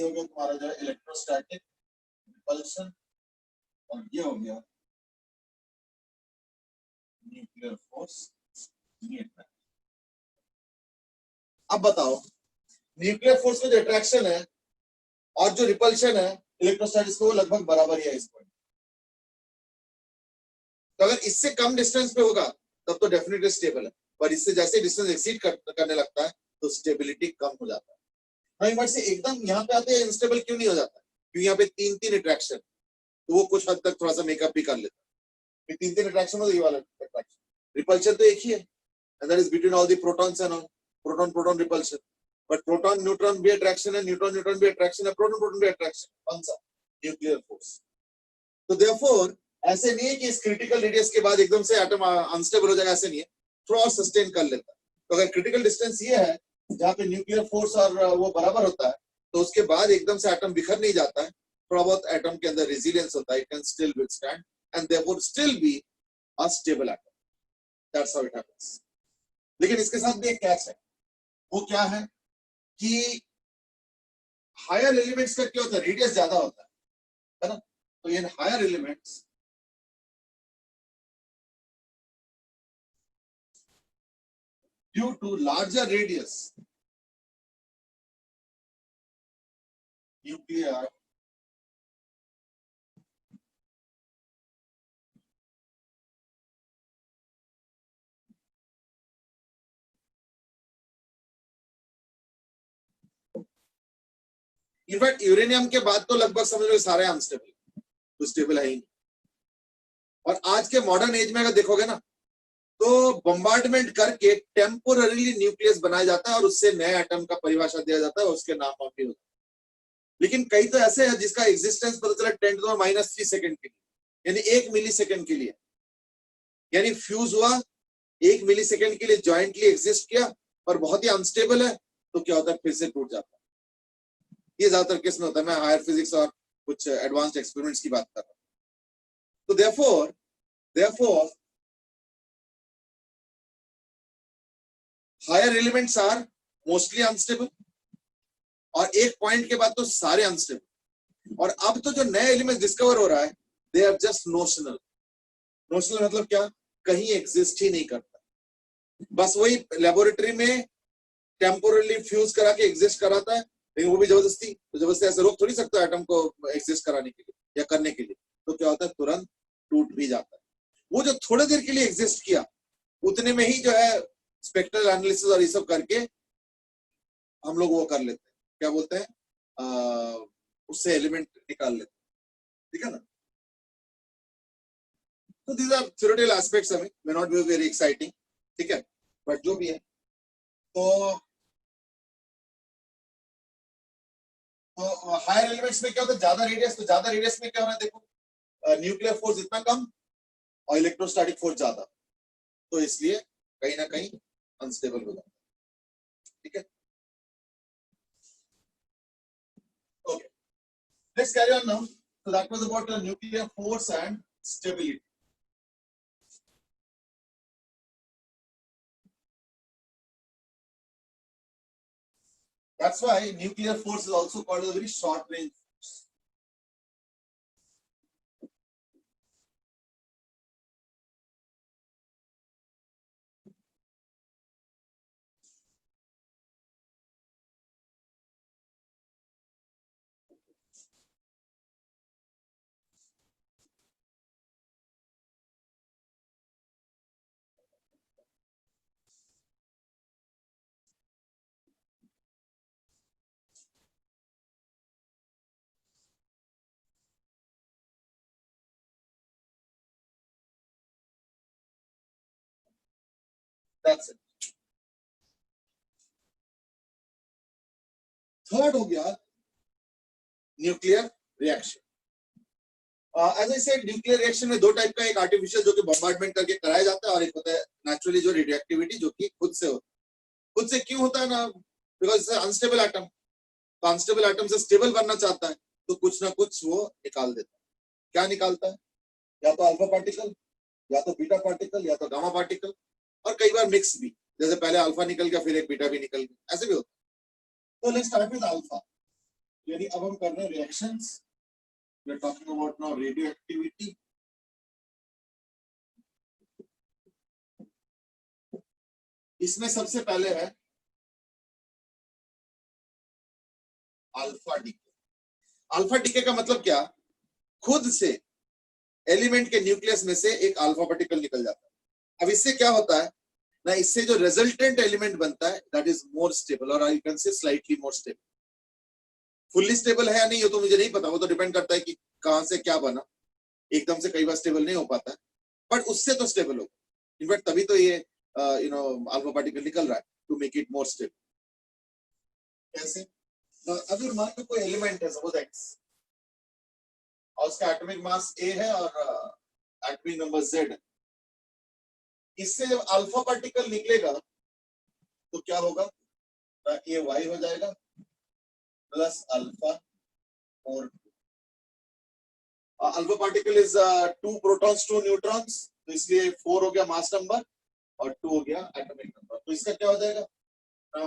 हो गया तुम्हारा जो है इलेक्ट्रोस्टैटिक रिपल्शन और ये हो गया न्यूक्लियर फोर्स। अब बताओ, न्यूक्लियर फोर्स में जो अट्रैक्शन है और जो रिपल्शन है इलेक्ट्रोस्टैटिक्स को, वो लगभग बराबर ही है इस पॉइंट। तो अगर इससे कम डिस्टेंस पे होगा तब तो डेफिनेटली स्टेबल है, पर इससे जैसे डिस्टेंस एक्सीड करने लगता है तो स्टेबिलिटी कम हो जाता है। हाँ, से एकदम यहाँ पे आते हैं इंस्टेबल क्यों नहीं हो जाता, क्योंकि यहाँ पे तीन तीन अट्रैक्शन, तो वो कुछ हद तक थोड़ा सा मेकअप भी कर लेता है। तीन तीन अट्रैक्शन हो, ये वाला अट्रैक्शन, रिपल्शन तो एक ही है, and that is between all the protons and all, proton proton repulsion, but proton neutron भी अट्रैक्शन है, न्यूट्रॉन न्यूट्रॉन भी अट्रैक्शन है, प्रोटॉन प्रोटॉन भी अट्रैक्शन, कौन सा, न्यूक्लियर फोर्स। तो देयरफॉर ऐसे नहीं है कि इस क्रिटिकल रेडियस के बाद एकदम से एटम अनस्टेबल हो जाएगा, ऐसे नहीं है, थोड़ा और सस्टेन कर लेता है। तो अगर क्रिटिकल डिस्टेंस ये है जहाँ पे न्यूक्लियर फोर्स और वो बराबर होता है तो उसके बाद एकदम से एटम बिखर नहीं जाता है, थोड़ा बहुत एटम के अंदर रेजिलियंस होता है, it can still withstand and therefore still be a stable atom, that's how it happens. लेकिन इसके साथ भी एक कैच है, वो क्या है कि हायर एलिमेंट्स का क्या होता है, रेडियस ज्यादा होता है ना, तो इन higher elements due to larger radius nuclei in fact uranium के बाद तो लगभग समझ लो सारे अनस्टेबल, तो स्टेबल है ही नहीं। और आज के मॉडर्न एज में अगर देखोगे ना तो बम्बार्डमेंट करके टेम्पोररीली न्यूक्लियस बनाया जाता है और उससे नए एटम का परिभाषा दिया जाता है, उसके नाम वाम भी होता है। लेकिन कई तो ऐसे हैं जिसका एग्जिस्टेंस पता चला 10⁻³ सेकंड के लिए, यानी 1 मिलीसेकंड के लिए, यानी फ्यूज हुआ 1 मिलीसेकंड के लिए, जॉइंटली एग्जिस्ट किया और बहुत ही अनस्टेबल है, तो क्या होता है, फिर से टूट जाता है। ये ज्यादातर केस में होता है, मैं हायर फिजिक्स और कुछ एडवांस्ड एक्सपेरिमेंट्स की बात कर रहा हूं। तो therefore higher elements are mostly unstable और एक पॉइंट के बाद तो सारे अनस्टेबल। और अब तो जो नए एलिमेंट्स डिस्कवर हो रहा है they are just notional. Notional मतलब क्या, कहीं एग्जिस्ट ही नहीं करता, बस वही लेबोरेटरी में टेम्पोरली फ्यूज करा के एग्जिस्ट कराता है, लेकिन वो भी जबरदस्ती, तो जबरदस्ती ऐसे रोक थोड़ी सकता है एटम को एग्जिस्ट कराने के लिए या करने के लिए, तो क्या होता है, तुरंत टूट भी जाता है। वो जो थोड़े देर के लिए एग्जिस्ट किया उतने में ही जो है स्पेक्ट्रल एनालिसिस और ये सब करके हम लोग वो कर लेते हैं, क्या बोलते हैं, उससे एलिमेंट निकाल लेते हैं, ठीक है ना। तो दीज आर थ्योरेटिकल एस्पेक्ट्स, हमें may not be very exciting, ठीक है, बट जो भी है तो हायर एलिमेंट्स में क्या होता है, ज्यादा रेडियस, तो ज्यादा रेडियस में क्या हो रहा है, देखो न्यूक्लियर फोर्स इतना कम और इलेक्ट्रोस्टैटिक फोर्स ज्यादा, तो इसलिए कहीं ना कहीं अनस्टेबल हो जाता है, ठीक है। Okay, let's carry on now. So that was about the nuclear force and stability. That's why nuclear force is also called a very short range force. That's it. Third हो गया nuclear reaction. As I said, nuclear reaction में दो type का, एक artificial जो कि bombardment करके कराया जाता है, और एक होता है नेचुरली जो रेडियोएक्टिविटी जो कि खुद से होता है। खुद से क्यों होता है ना, बिकॉज अनस्टेबल एटम, तो अनस्टेबल एटम से स्टेबल बनना चाहता है तो कुछ ना कुछ वो निकाल देता है। क्या निकालता है, या तो अल्फा पार्टिकल, या तो बीटा पार्टिकल, या तो गामा पार्टिकल, और कई बार मिक्स भी, जैसे पहले अल्फा निकल गया फिर एक बीटा भी निकल गया, ऐसे भी होता है। तो लेट्स स्टार्ट विद अल्फा, यानी अब हम कर रहे हैं reactions, we are talking about now radioactivity. इसमें सबसे पहले है अल्फा डीके। अल्फा डीके का मतलब क्या, खुद से एलिमेंट के न्यूक्लियस में से एक अल्फा पार्टिकल निकल जाता है। अब इससे क्या होता है ना, इससे जो रिजल्टेंट एलिमेंट बनता है दैट इज मोर स्टेबल, और I can say slightly more stable. Fully stable है या नहीं ये तो मुझे नहीं पता, वो तो डिपेंड करता है कि कहां से क्या बना, एकदम से कई बार स्टेबल नहीं हो पाता है, बट उससे तो स्टेबल होगा। इनफैक्ट तभी तो ये अल्फा पार्टिकल निकल रहा है to make it more stable. कैसे, अगर मान लो कोई एलिमेंट है सपोज एक्स, और उसका एटॉमिक मास ए है और एटॉमिक नंबर जेड है, इससे जब अल्फा पार्टिकल निकलेगा तो क्या होगा, ये वाई हो जाएगा प्लस अल्फा, और alpha particle is 2 protons 2 neutrons, तो इसलिए 4 हो गया मास नंबर और 2 हो गया एटॉमिक नंबर। तो इसका क्या हो जाएगा,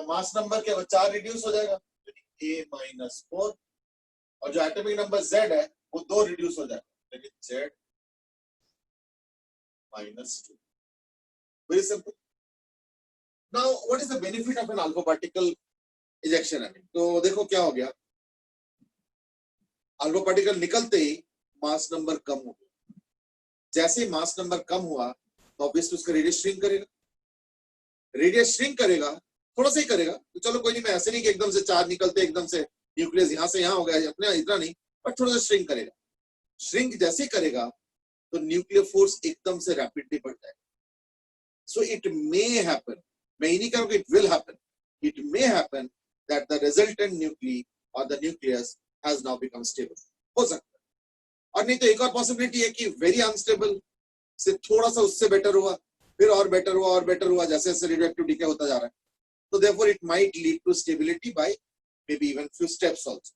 मास नंबर क्या 4 रिड्यूस हो जाएगा, a माइनस 4, और जो एटॉमिक नंबर z है वो 2 रिड्यूस हो जाएगा, यानी z minus 2। Very simple. Now what is the benefit of an alpha particle ejection? तो देखो क्या हो गया, अल्फा पार्टिकल निकलते ही मास नंबर कम हो गया। जैसे मास नंबर कम हुआ तो ऑब्वियसली उसका रेडियस श्रिंक करेगा, रेडियस श्रिंक करेगा, थोड़ा सा ही करेगा, तो चलो कोई नहीं, मैं ऐसे नहीं कि एकदम से चार निकलते एकदम से न्यूक्लियस यहां से यहां हो गया, अपने इतना नहीं, बट थोड़ा सा श्रिंक करेगा। श्रिंक जैसे करेगा तो न्यूक्लियर फोर्स एकदम से रैपिडली बढ़ जाएगा। सो इट मे हैपन, मैं ही नहीं कहूंगा it will happen, it may happen that the resultant nuclei और the nucleus has now become stable, हो सकता है। और नहीं तो एक और पॉसिबिलिटी है कि वेरी अनस्टेबल से थोड़ा सा उससे बेटर हुआ, फिर और बेटर हुआ और बेटर हुआ, जैसे जैसे रेडियोएक्टिविटी क्या होता जा रहा है। So therefore it might lead to stability by maybe even few steps also.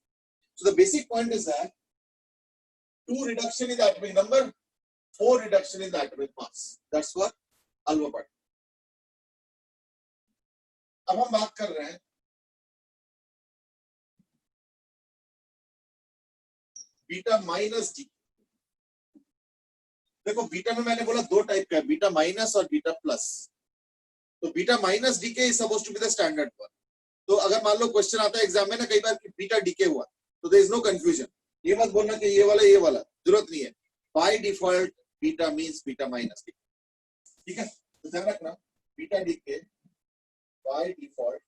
So the basic point is that 2 reduction in the atomic number, 4 reduction in the atomic mass. That's what alpha particle. अब हम बात कर रहे हैं beta minus decay. देखो beta में मैंने बोला 2 टाइप का है, बीटा माइनस और बीटा प्लस। तो बीटा माइनस डी के is supposed to be the standard one. तो अगर मान लो क्वेश्चन आता है एग्जाम में ना कई बार कि बीटा डीके हुआ, तो देयर इज नो कंफ्यूजन, ये मत बोलना कि ये वाला, जरूरत नहीं है। By default beta means beta minus, ठीक है। तो ध्यान रखना beta decay by default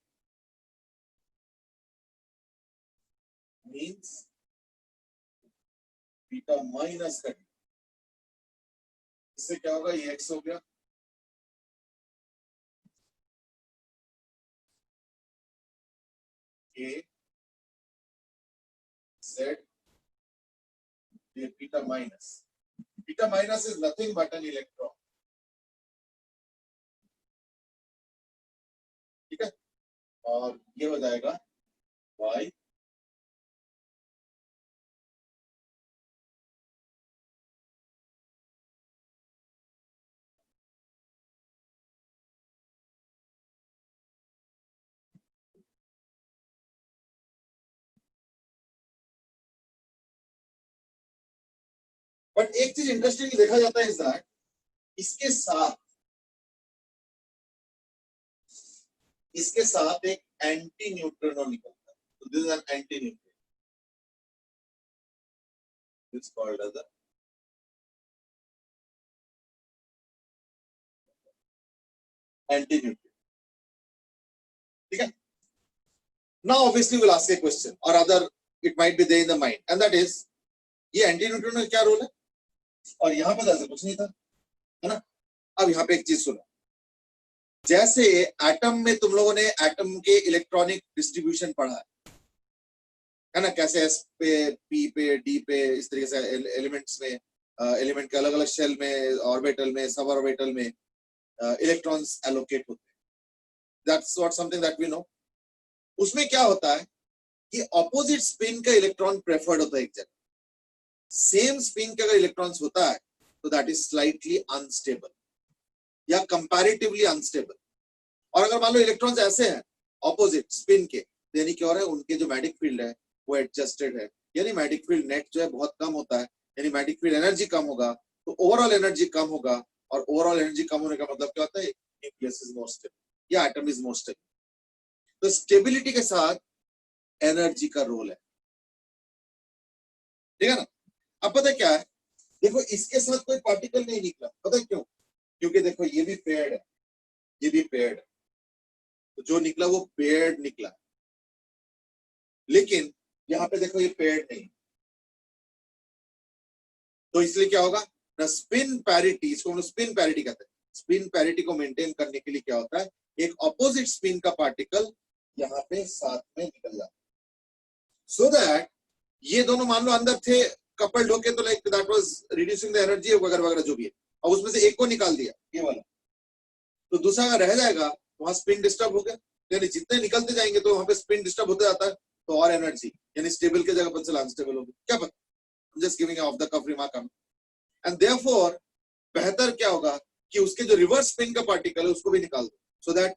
means beta minus का, इससे क्या होगा, ये एक्स हो गया, ए जेड, ये beta minus, beta minus is nothing but an electron, ठीक है। और ये हो जाएगा वाई बट एक चीज इंटरेस्टिंग देखा जाता है इस दैट इसके साथ एक एंटी न्यूट्रिनो निकलता है, तो this is an anti neutrino, this called as anti neutrino, ठीक है। Now obviously will ask a question और other it might be there in the mind and that is ये एंटी न्यूट्रिनो का क्या role है, और यहाँ पे ऐसा कुछ नहीं था, है ना। अब यहाँ पे एक चीज सुनो, जैसे एटम में तुम लोगों ने एटम के इलेक्ट्रॉनिक डिस्ट्रीब्यूशन पढ़ा है ना, कैसे एस पे पी पे डी पे इस तरीके से एलिमेंट्स में एलिमेंट के अलग अलग शेल में ऑर्बिटल में सब ऑर्बिटल में इलेक्ट्रॉन्स एलोकेट होते हैं, that's what something that we know. उसमें क्या होता है कि ऑपोजिट स्पिन का इलेक्ट्रॉन प्रेफर्ड होता है एक जगह, सेम स्पिन का अगर इलेक्ट्रॉन्स होता है तो दैट इज स्लाइटली अनस्टेबल या कंपैरेटिवली अनस्टेबल, और अगर मान लो इलेक्ट्रॉन्स ऐसे हैं ऑपोजिट स्पिन के, यानी क्या हो रहा है, उनके जो मैग्नेटिक फील्ड है वो एडजस्टेड है, यानी मैग्नेटिक फील्ड नेट जो है बहुत कम होता है, यानी मैग्नेटिक फील्ड एनर्जी कम होगा, तो ओवरऑल एनर्जी कम होगा, और ओवरऑल एनर्जी कम होने का मतलब क्या होता है, न्यूक्लियस इज मोर स्टेबल या एटम इज मोर स्टेबल। तो स्टेबिलिटी के साथ एनर्जी का रोल है, ठीक है ना। अब पता क्या है, देखो इसके साथ कोई पार्टिकल नहीं निकला, पता है क्यों, क्योंकि देखो ये भी पेयर्ड है, ये भी पेयर्ड है, तो जो निकला वो पेयर्ड निकला, लेकिन यहाँ पे देखो ये पेयर्ड नहीं, तो इसलिए क्या होगा ना, स्पिन पैरिटी, इसको हम स्पिन पैरिटी कहते हैं, स्पिन पैरिटी को मेंटेन करने के लिए क्या होता है, एक ऑपोजिट स्पिन का पार्टिकल यहाँ पे साथ में निकल जाता है, सो दैट ये दोनों मान लो अंदर थे कपल्ड होके, तो like that was reducing the energy वगैरह वगैरह जो भी है, और उसमें से एक को निकाल दिया ये वाला, तो दूसरा का रह जाएगा, वहां स्पिन डिस्टर्ब हो गया, यानी जितने निकलते जाएंगे तो वहां पे स्पिन डिस्टर्ब होता जाता है, तो और एनर्जी, यानी स्टेबल की जगह पर अनस्टेबल होगी, क्या पता, just giving off the cuff remark. And therefore बेहतर क्या होगा कि उसके जो रिवर्स स्पिन का पार्टिकल है उसको भी निकाल दो, सो दैट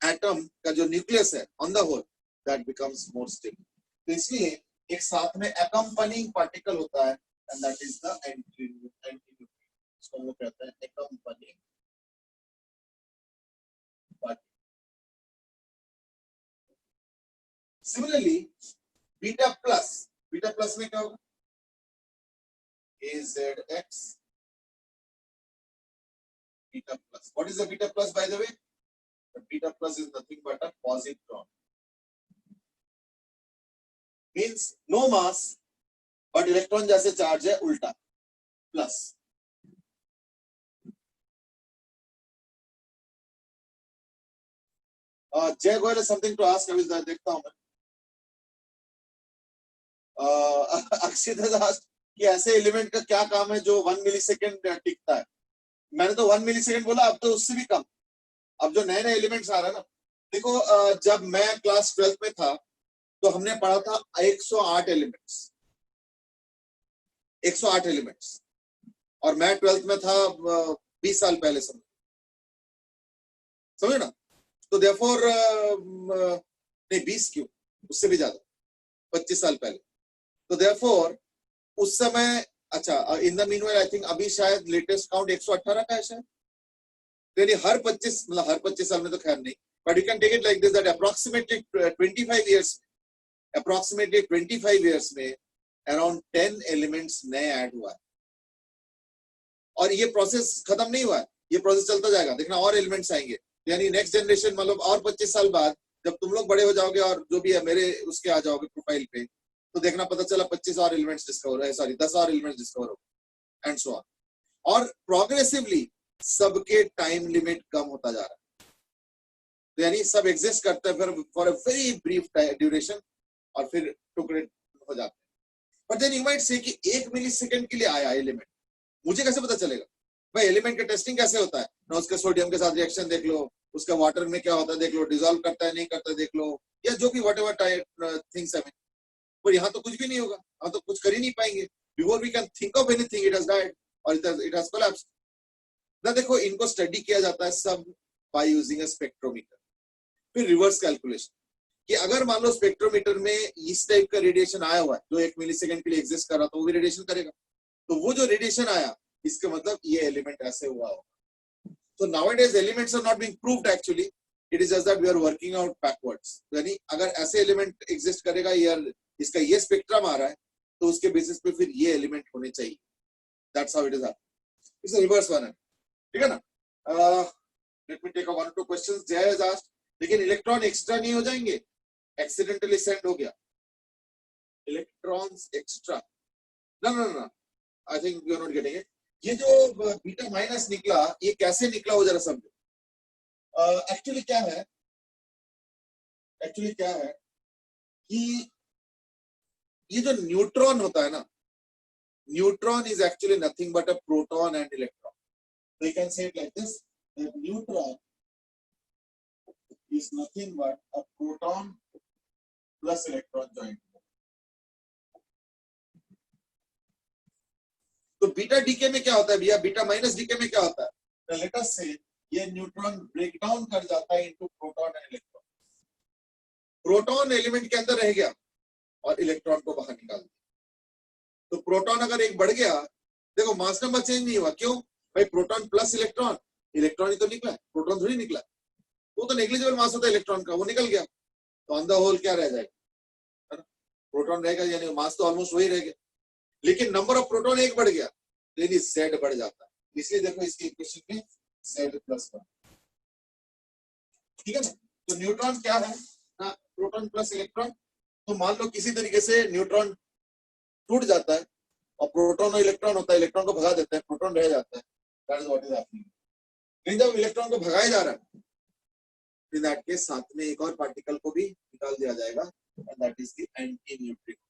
एटम का जो न्यूक्लियस है on the whole that becomes more stable. तो इसलिए एक साथ में अकम्पनिंग पार्टिकल होता है and that is the anti nucleus, इसको हम लोग कहते हैं accompanying particle. Similarly beta plus में क्या होगा, AZX beta plus. What is the beta plus, by the way? The beta plus is nothing but a positron. Means no mass, but electron जैसे charge है उल्टा plus. Jay Goyal has something to ask. अभी देखता हूँ मैं. अक्षित has asked कि ऐसे element का क्या काम है जो 1 मिलीसेकंड टिकता है। मैंने तो 1 मिलीसेकंड बोला, अब तो उससे भी कम। अब जो नए नए एलिमेंट्स आ रहे हैं ना, देखो जब मैं क्लास 12th में था तो हमने पढ़ा था 108 एलिमेंट्स, 108 एलिमेंट्स, और मैं 12th में था 20 साल पहले, समझे ना। तो देयरफॉर नहीं 20 क्यों, उससे भी ज्यादा, 25 साल पहले। तो देयरफॉर उस समय, अच्छा in the meanwhile I think अभी शायद लेटेस्ट काउंट 118 का है शायद, यानी हर 25 मतलब हर 25 साल में तो खैर नहीं, but you can take it like this that approximately 25 years में अराउंड 10 एलिमेंट्स नए ऐड हुआ है, और ये प्रोसेस खत्म नहीं हुआ है, ये प्रोसेस चलता जाएगा, देखना और एलिमेंट्स आएंगे, यानी नेक्स्ट जनरेशन मतलब और 25 साल बाद जब तुम लोग बड़े हो जाओगे और जो भी है मेरे उसके आ जाओगे प्रोफाइल पे, तो देखना पता चला 25 और एलिमेंट्स डिस्कवर है, सॉरी 10 और एलिमेंट्स डिस्कवर हो एंड सो ऑन। और प्रोग्रेसिवली सबके टाइम लिमिट कम होता जा रहा है, तो यानी सब एग्जिस्ट करते हैं for a very brief duration और फिर टुकड़े हो जाते हैं। But then you might say कि 1 मिली सेकेंड के लिए आया एलिमेंट, मुझे कैसे पता चलेगा भाई? एलिमेंट का टेस्टिंग कैसे होता है ना, उसके सोडियम के साथ रिएक्शन देख लो, उसका वाटर में क्या होता है देख लो, डिसॉल्व करता है नहीं करता देख लो, या जो भी व्हाटएवर टाइप थिंग्स है। पर यहाँ तो कुछ भी नहीं होगा, यहाँ तो कुछ कर ही नहीं पाएंगे। Before we can think of anything it has died और इट हैज कोलैप्स्ड। ना देखो, इनको स्टडी किया जाता है सब बाय यूजिंग अ स्पेक्ट्रोमीटर। फिर रिवर्स कैलकुलेशन कि अगर मान लो स्पेक्ट्रोमीटर में इस टाइप का रेडिएशन आया हुआ है जो 1 मिलीसेकंड के लिए एग्जिस्ट कर रहा, तो वो भी रेडिएशन करेगा, तो वो जो रेडिएशन आया इसका मतलब ये एलिमेंट ऐसे हुआ हो। So nowadays elements are not being proved actually, it is just that we are working out backwards। यानी अगर ऐसे एलिमेंट एग्जिस्ट करेगा या इसका ये स्पेक्ट्रम आ रहा है तो उसके बेसिस पे फिर ये एलिमेंट होने चाहिए। That's how it is happening। It's a reverse one है, ठीक है ना? Let me take a 1 or 2 questions। Jay has asked, लेकिन इलेक्ट्रॉन एक्स्ट्रा नहीं हो जाएंगे? एक्सीडेंटली सेंड हो गया electrons extra? No, I think you are not getting it। ये जो बीटा माइनस निकला, ये कैसे निकला वो जरा समझो। एक्चुअली क्या है कि ये जो न्यूट्रॉन होता है ना, neutron is actually nothing but a proton and electron. So you can say it like this, that neutron is nothing but a proton plus electron joined। तो बीटा डीके में क्या होता है भैया, बीटा माइनस डीके में क्या होता है? तो लेट अस से ये न्यूट्रॉन ब्रेक डाउन कर जाता है into proton and electron. Proton element के अंदर रह गया और इलेक्ट्रॉन को बाहर निकाल दिया। तो प्रोटॉन अगर एक बढ़ गया, देखो मास नंबर चेंज नहीं हुआ, क्यों भाई? प्रोटॉन प्लस इलेक्ट्रॉन, इलेक्ट्रॉन ही तो निकला, प्रोटॉन थोड़ी निकला। वो तो नेग्लिजिबल मास होता है इलेक्ट्रॉन का, वो निकल गया, तो ऑन द होल क्या रह जाएगा? प्रोटॉन रहेगा, यानी मास तो ऑलमोस्ट वही रह गया, लेकिन नंबर ऑफ प्रोटॉन एक बढ़ गया, यानी Z बढ़ जाता है। इसलिए देखो इसके इक्वेशन में Z+1, ठीक है ना? तो न्यूट्रॉन क्या है ना, प्रोटॉन प्लस इलेक्ट्रॉन। तो मान लो किसी तरीके से न्यूट्रॉन टूट जाता है और प्रोटॉन और इलेक्ट्रॉन होता है, इलेक्ट्रॉन को भगा देते हैं, प्रोटॉन रह जाता है। That is what is happening. लेकिन जब इलेक्ट्रॉन को भगाया जा रहा है, इन दैट केस साथ में एक और पार्टिकल को भी निकाल दिया जाएगा, and that is the anti neutrino.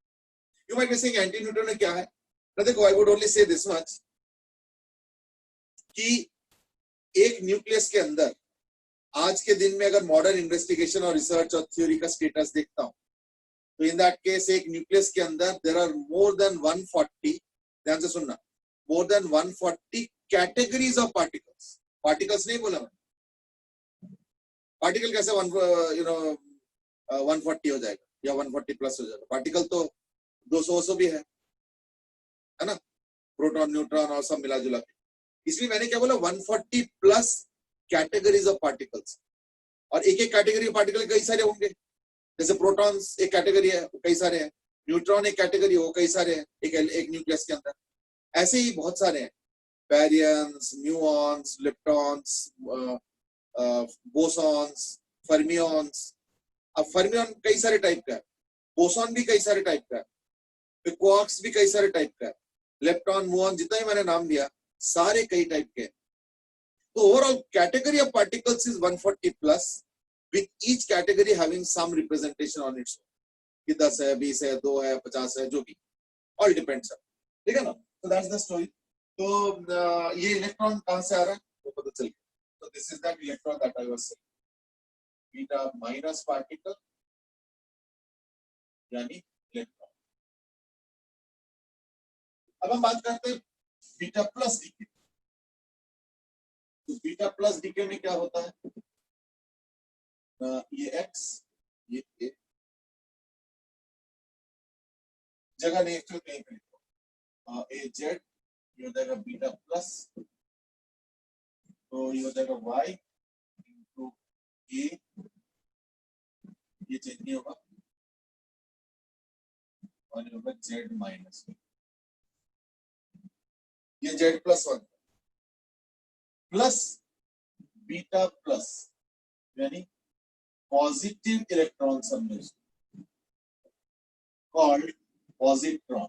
You might be saying anti neutrino क्या है? ना देखो, I would only say this much कि एक न्यूक्लियस के अंदर आज के दिन में अगर मॉडर्न इन्वेस्टिगेशन और रिसर्च और थ्योरी का स्टेटस देखता हूं, तो इन दैट केस एक न्यूक्लियस के अंदर देयर आर मोर देन 140, ध्यान से सुनना, more than 140 categories of particles. Particles नहीं बोला मैं, पार्टिकल कैसे 140 हो जाएगा या 140 प्लस हो जाएगा? पार्टिकल तो 200 भी है ना, प्रोटॉन न्यूट्रॉन और सब मिला जुला के। इसलिए मैंने क्या बोला, 140 प्लस कैटेगरीज ऑफ पार्टिकल्स, और एक एक कैटेगरी पार्टिकल कई सारे होंगे। जैसे प्रोटॉन्स एक कैटेगरी है, वो कई सारे हैं, न्यूट्रॉन एक कैटेगरी हो, कई सारे हैं एक न्यूक्लियस के अंदर। ऐसे ही बहुत सारे हैं, बैरियंस, म्यूऑन्स, लेप्टॉन्स, बोसॉन्स, फर्मियॉन्स। अब फर्मियॉन कई सारे टाइप का है, बोसॉन भी कई सारे टाइप का है, फिर क्वार्क्स भी कई सारे टाइप का है, लेप्टॉन, मुऑन, जितना ही मैंने नाम दिया सारे कई टाइप के हैं। तो overall category of particles is 140 plus, with each category having some representation on its own, कि 10 है, 20 है, 2 है, 50 है, जो भी, all depends on, ठीक है ना? So that's the story। तो ये इलेक्ट्रॉन कहां से आ रहा है वो पता चल गया। तो this is that electron that I was saying, beta minus particle यानी इलेक्ट्रॉन। अब हम बात करते हैं बीटा प्लस डीके। तो बीटा प्लस डीके में क्या होता है? ये X, ये A, जगह नहीं तो कहीं पे लिखो, ए जेड, ये हो जाएगा बीटा प्लस, तो ये हो जाएगा Y इंटू ए, ये चेंज नहीं होगा, और ये होगा जेड माइनस, ये जेड+1। प्लस बीटा प्लस यानी पॉजिटिव इलेक्ट्रॉन समझो, कॉल्ड पॉजिट्रॉन।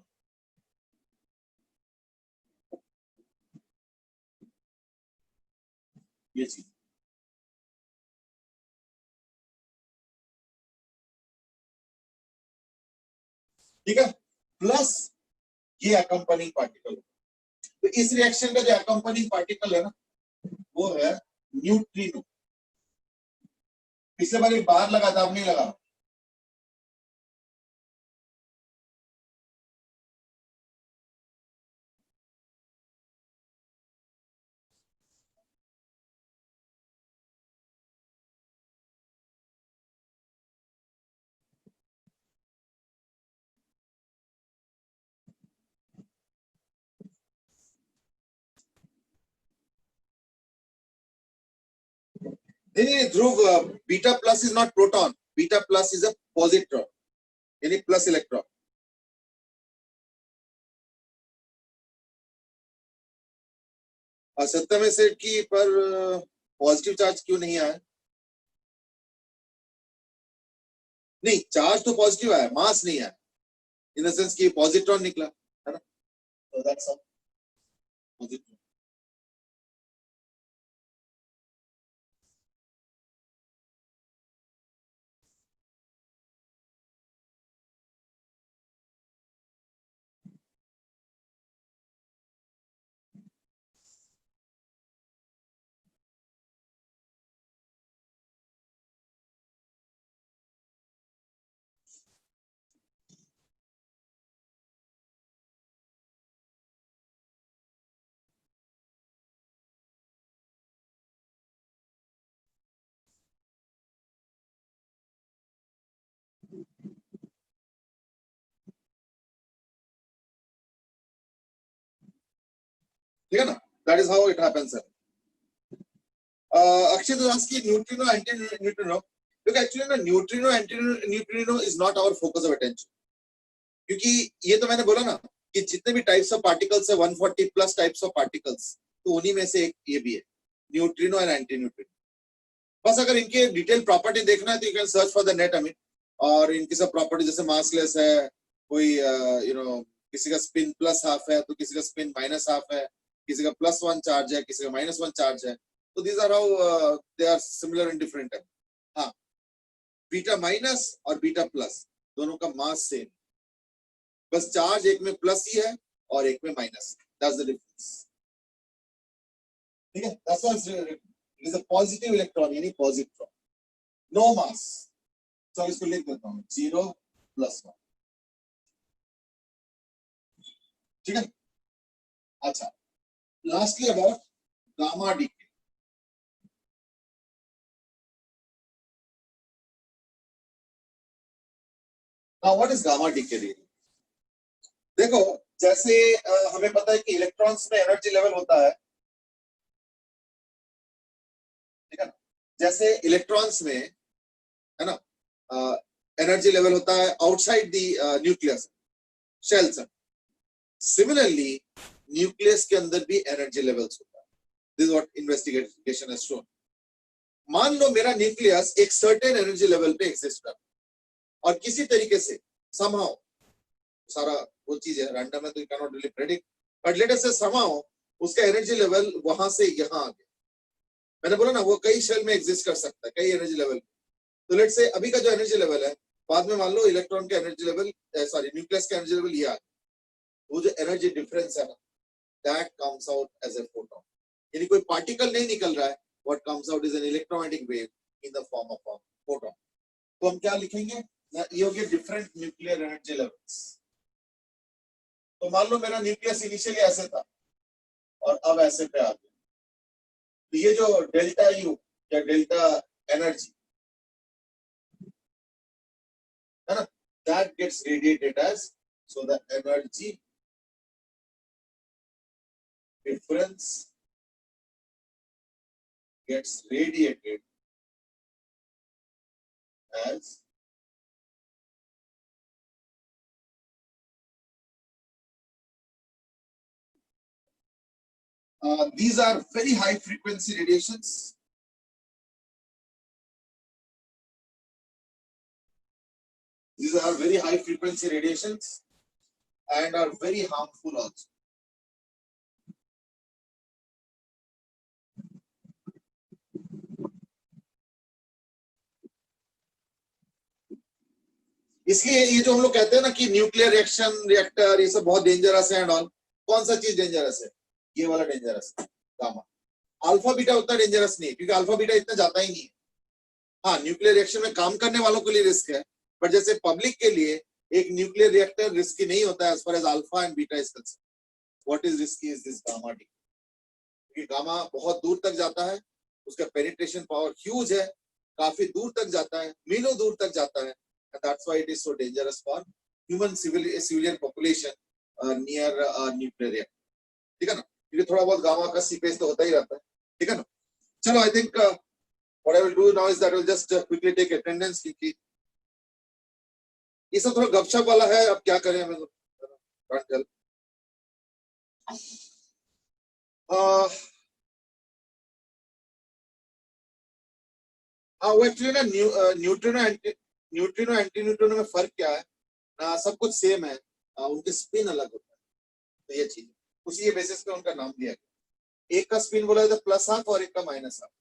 ये चीज ठीक है। प्लस ये अकम्पनिंग पार्टिकल, तो इस रिएक्शन का जो अकम्पनिंग पार्टिकल है ना वो है न्यूट्रिनो। पिछले बार एक बार लगा था, अब नहीं लगा। नहीं Dhruv, beta plus is not proton, beta plus is a positron यानी प्लस इलेक्ट्रॉन। सत्तर में से की पर पॉजिटिव चार्ज क्यों नहीं आया? नहीं, चार्ज तो पॉजिटिव आया, मास नहीं आया, इन द सेंस कि पॉजिट्रॉन निकला है ना, तो दैट्स पॉजिट्रॉन। ठीक है ना, that is how it happens. Akshay तो ask neutrino anti neutrino, look actually ना neutrino anti neutrino is not our focus of attention, क्योंकि ये तो मैंने बोला ना कि जितने भी टाइप्स ऑफ पार्टिकल्स है 140 प्लस टाइप्स ऑफ पार्टिकल्स, तो उन्हीं में से एक ये भी है, न्यूट्रिनो एंड एंटी न्यूट्रिनो। बस अगर इनके डिटेल प्रॉपर्टी देखना है तो you can search for the net Amit, और इनकी सब प्रॉपर्टी जैसे मासलेस है, कोई किसी का स्पिन प्लस हाफ है तो किसी का स्पिन माइनस हाफ है, किसी का +1 चार्ज है, किसी का -1 चार्ज है, तो these are how they are similar in different type. हाँ, बीटा माइनस और बीटा प्लस दोनों का मास सेम, बस चार्ज एक में प्लस ही है और एक में माइनस, दैट्स द डिफरेंस। ठीक है, that's why it is a positive electron यानी पॉजिट्रॉन, नो मास। तो इसको लिख देता हूँ 0+1। ठीक है, अच्छा, lastly about gamma decay. Now what is gamma decay really? देखो, जैसे हमें पता है कि इलेक्ट्रॉन्स में एनर्जी लेवल होता है, ठीक है ना, जैसे इलेक्ट्रॉन्स में है ना एनर्जी लेवल होता है आउटसाइड द न्यूक्लियस, शेल से। सिमिलरली न्यूक्लियस के अंदर भी एनर्जी लेवल्स होता है, this is what investigation has shown. मान लो मेरा न्यूक्लियस एक सर्टेन एनर्जी लेवल पे एग्जिस्ट कर, और किसी तरीके से समहाउ, सारा वो चीज है रैंडम है तो you can not really predict, but let us से समहाउ उसका एनर्जी लेवल वहां से यहां आ गया। मैंने बोला ना वो कई शेल में एग्जिस्ट कर सकता है, कई एनर्जी लेवल। तो लेट से अभी का जो एनर्जी लेवल है, बाद में मान लो इलेक्ट्रॉन का एनर्जी लेवल, सॉरी न्यूक्लियस का एनर्जी लेवल ये आ गया, वो जो एनर्जी डिफरेंस है ना, that comes out as a photon, यानी कोई पार्टिकल नहीं निकल रहा है, what comes out is an electromagnetic wave in the form of a photon. तो हम क्या लिखेंगे, ये हो गया डिफरेंट न्यूक्लियर एनर्जी लेवल्स। तो मान लो मेरा न्यूक्लियस इनिशियली ऐसे था और अब ऐसे पे आ गया, तो ये जो डेल्टा यू या डेल्टा एनर्जी है ना, that gets radiated as, so the energy difference gets radiated as These are very high frequency radiations. These are very high frequency radiations and are very harmful also. इसलिए ये जो हम लोग कहते हैं ना कि न्यूक्लियर रिएक्टर ये सब बहुत डेंजरस है एंड ऑल, कौन सा चीज डेंजरस है? ये वाला डेंजरस है, गामा। अल्फा बीटा उतना डेंजरस नहीं है क्योंकि अल्फा बीटा इतना जाता ही नहीं है। हाँ, न्यूक्लियर रिएक्शन में काम करने वालों के लिए रिस्क है, बट जैसे पब्लिक के लिए एक न्यूक्लियर रिएक्टर रिस्की नहीं होता है as far as alpha and beta is concern. What is risky is this gamma decay, क्योंकि गामा बहुत दूर तक जाता है, उसका पेनिट्रेशन पावर ह्यूज है, काफी दूर तक जाता है, मीलों दूर तक जाता है, and that's why it is so dangerous for human civilian population near nuclear reactor. ठीक है ना, क्योंकि थोड़ा बहुत गामा का सीपेज तो होता ही रहता है। ठीक है ना, चलो I think what I will do now is that I will just quickly take attendance, क्योंकि ये सब थोड़ा गपशप वाला है, अब क्या करें हमें can't tell. वो एक्चुअली ना न्यूट्रिनो एंटी न्यूट्रिनो में फर्क क्या है ना, सब कुछ सेम है, उनके स्पिन अलग होता है, तो ये चीज उसी के बेसिस पे उनका नाम दिया गया। एक का स्पिन बोला जाता है प्लस हाफ और एक का माइनस हाफ।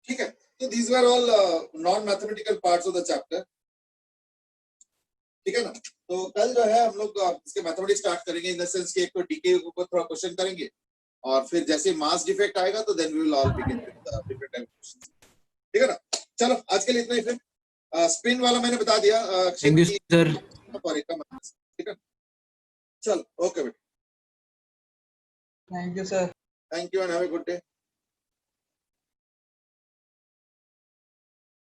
ठीक है, तो these were all non-mathematical parts of the chapter. ठीक है ना, तो कल जो है हम लोग इसके मैथमेटिक्स स्टार्ट करेंगे, इन द सेंस कि एक तो डीके के ऊपर थोड़ा क्वेश्चन करेंगे और फिर जैसे मास डिफेक्ट आएगा तो then we will all begin with different type questions. ठीक है ना, चलो आज के लिए इतना ही। फिर स्पिन वाला मैंने बता दिया, थैंक यू सर। ठीक है, चल ओके बेटा, thank you sir. Thank you and have a good day.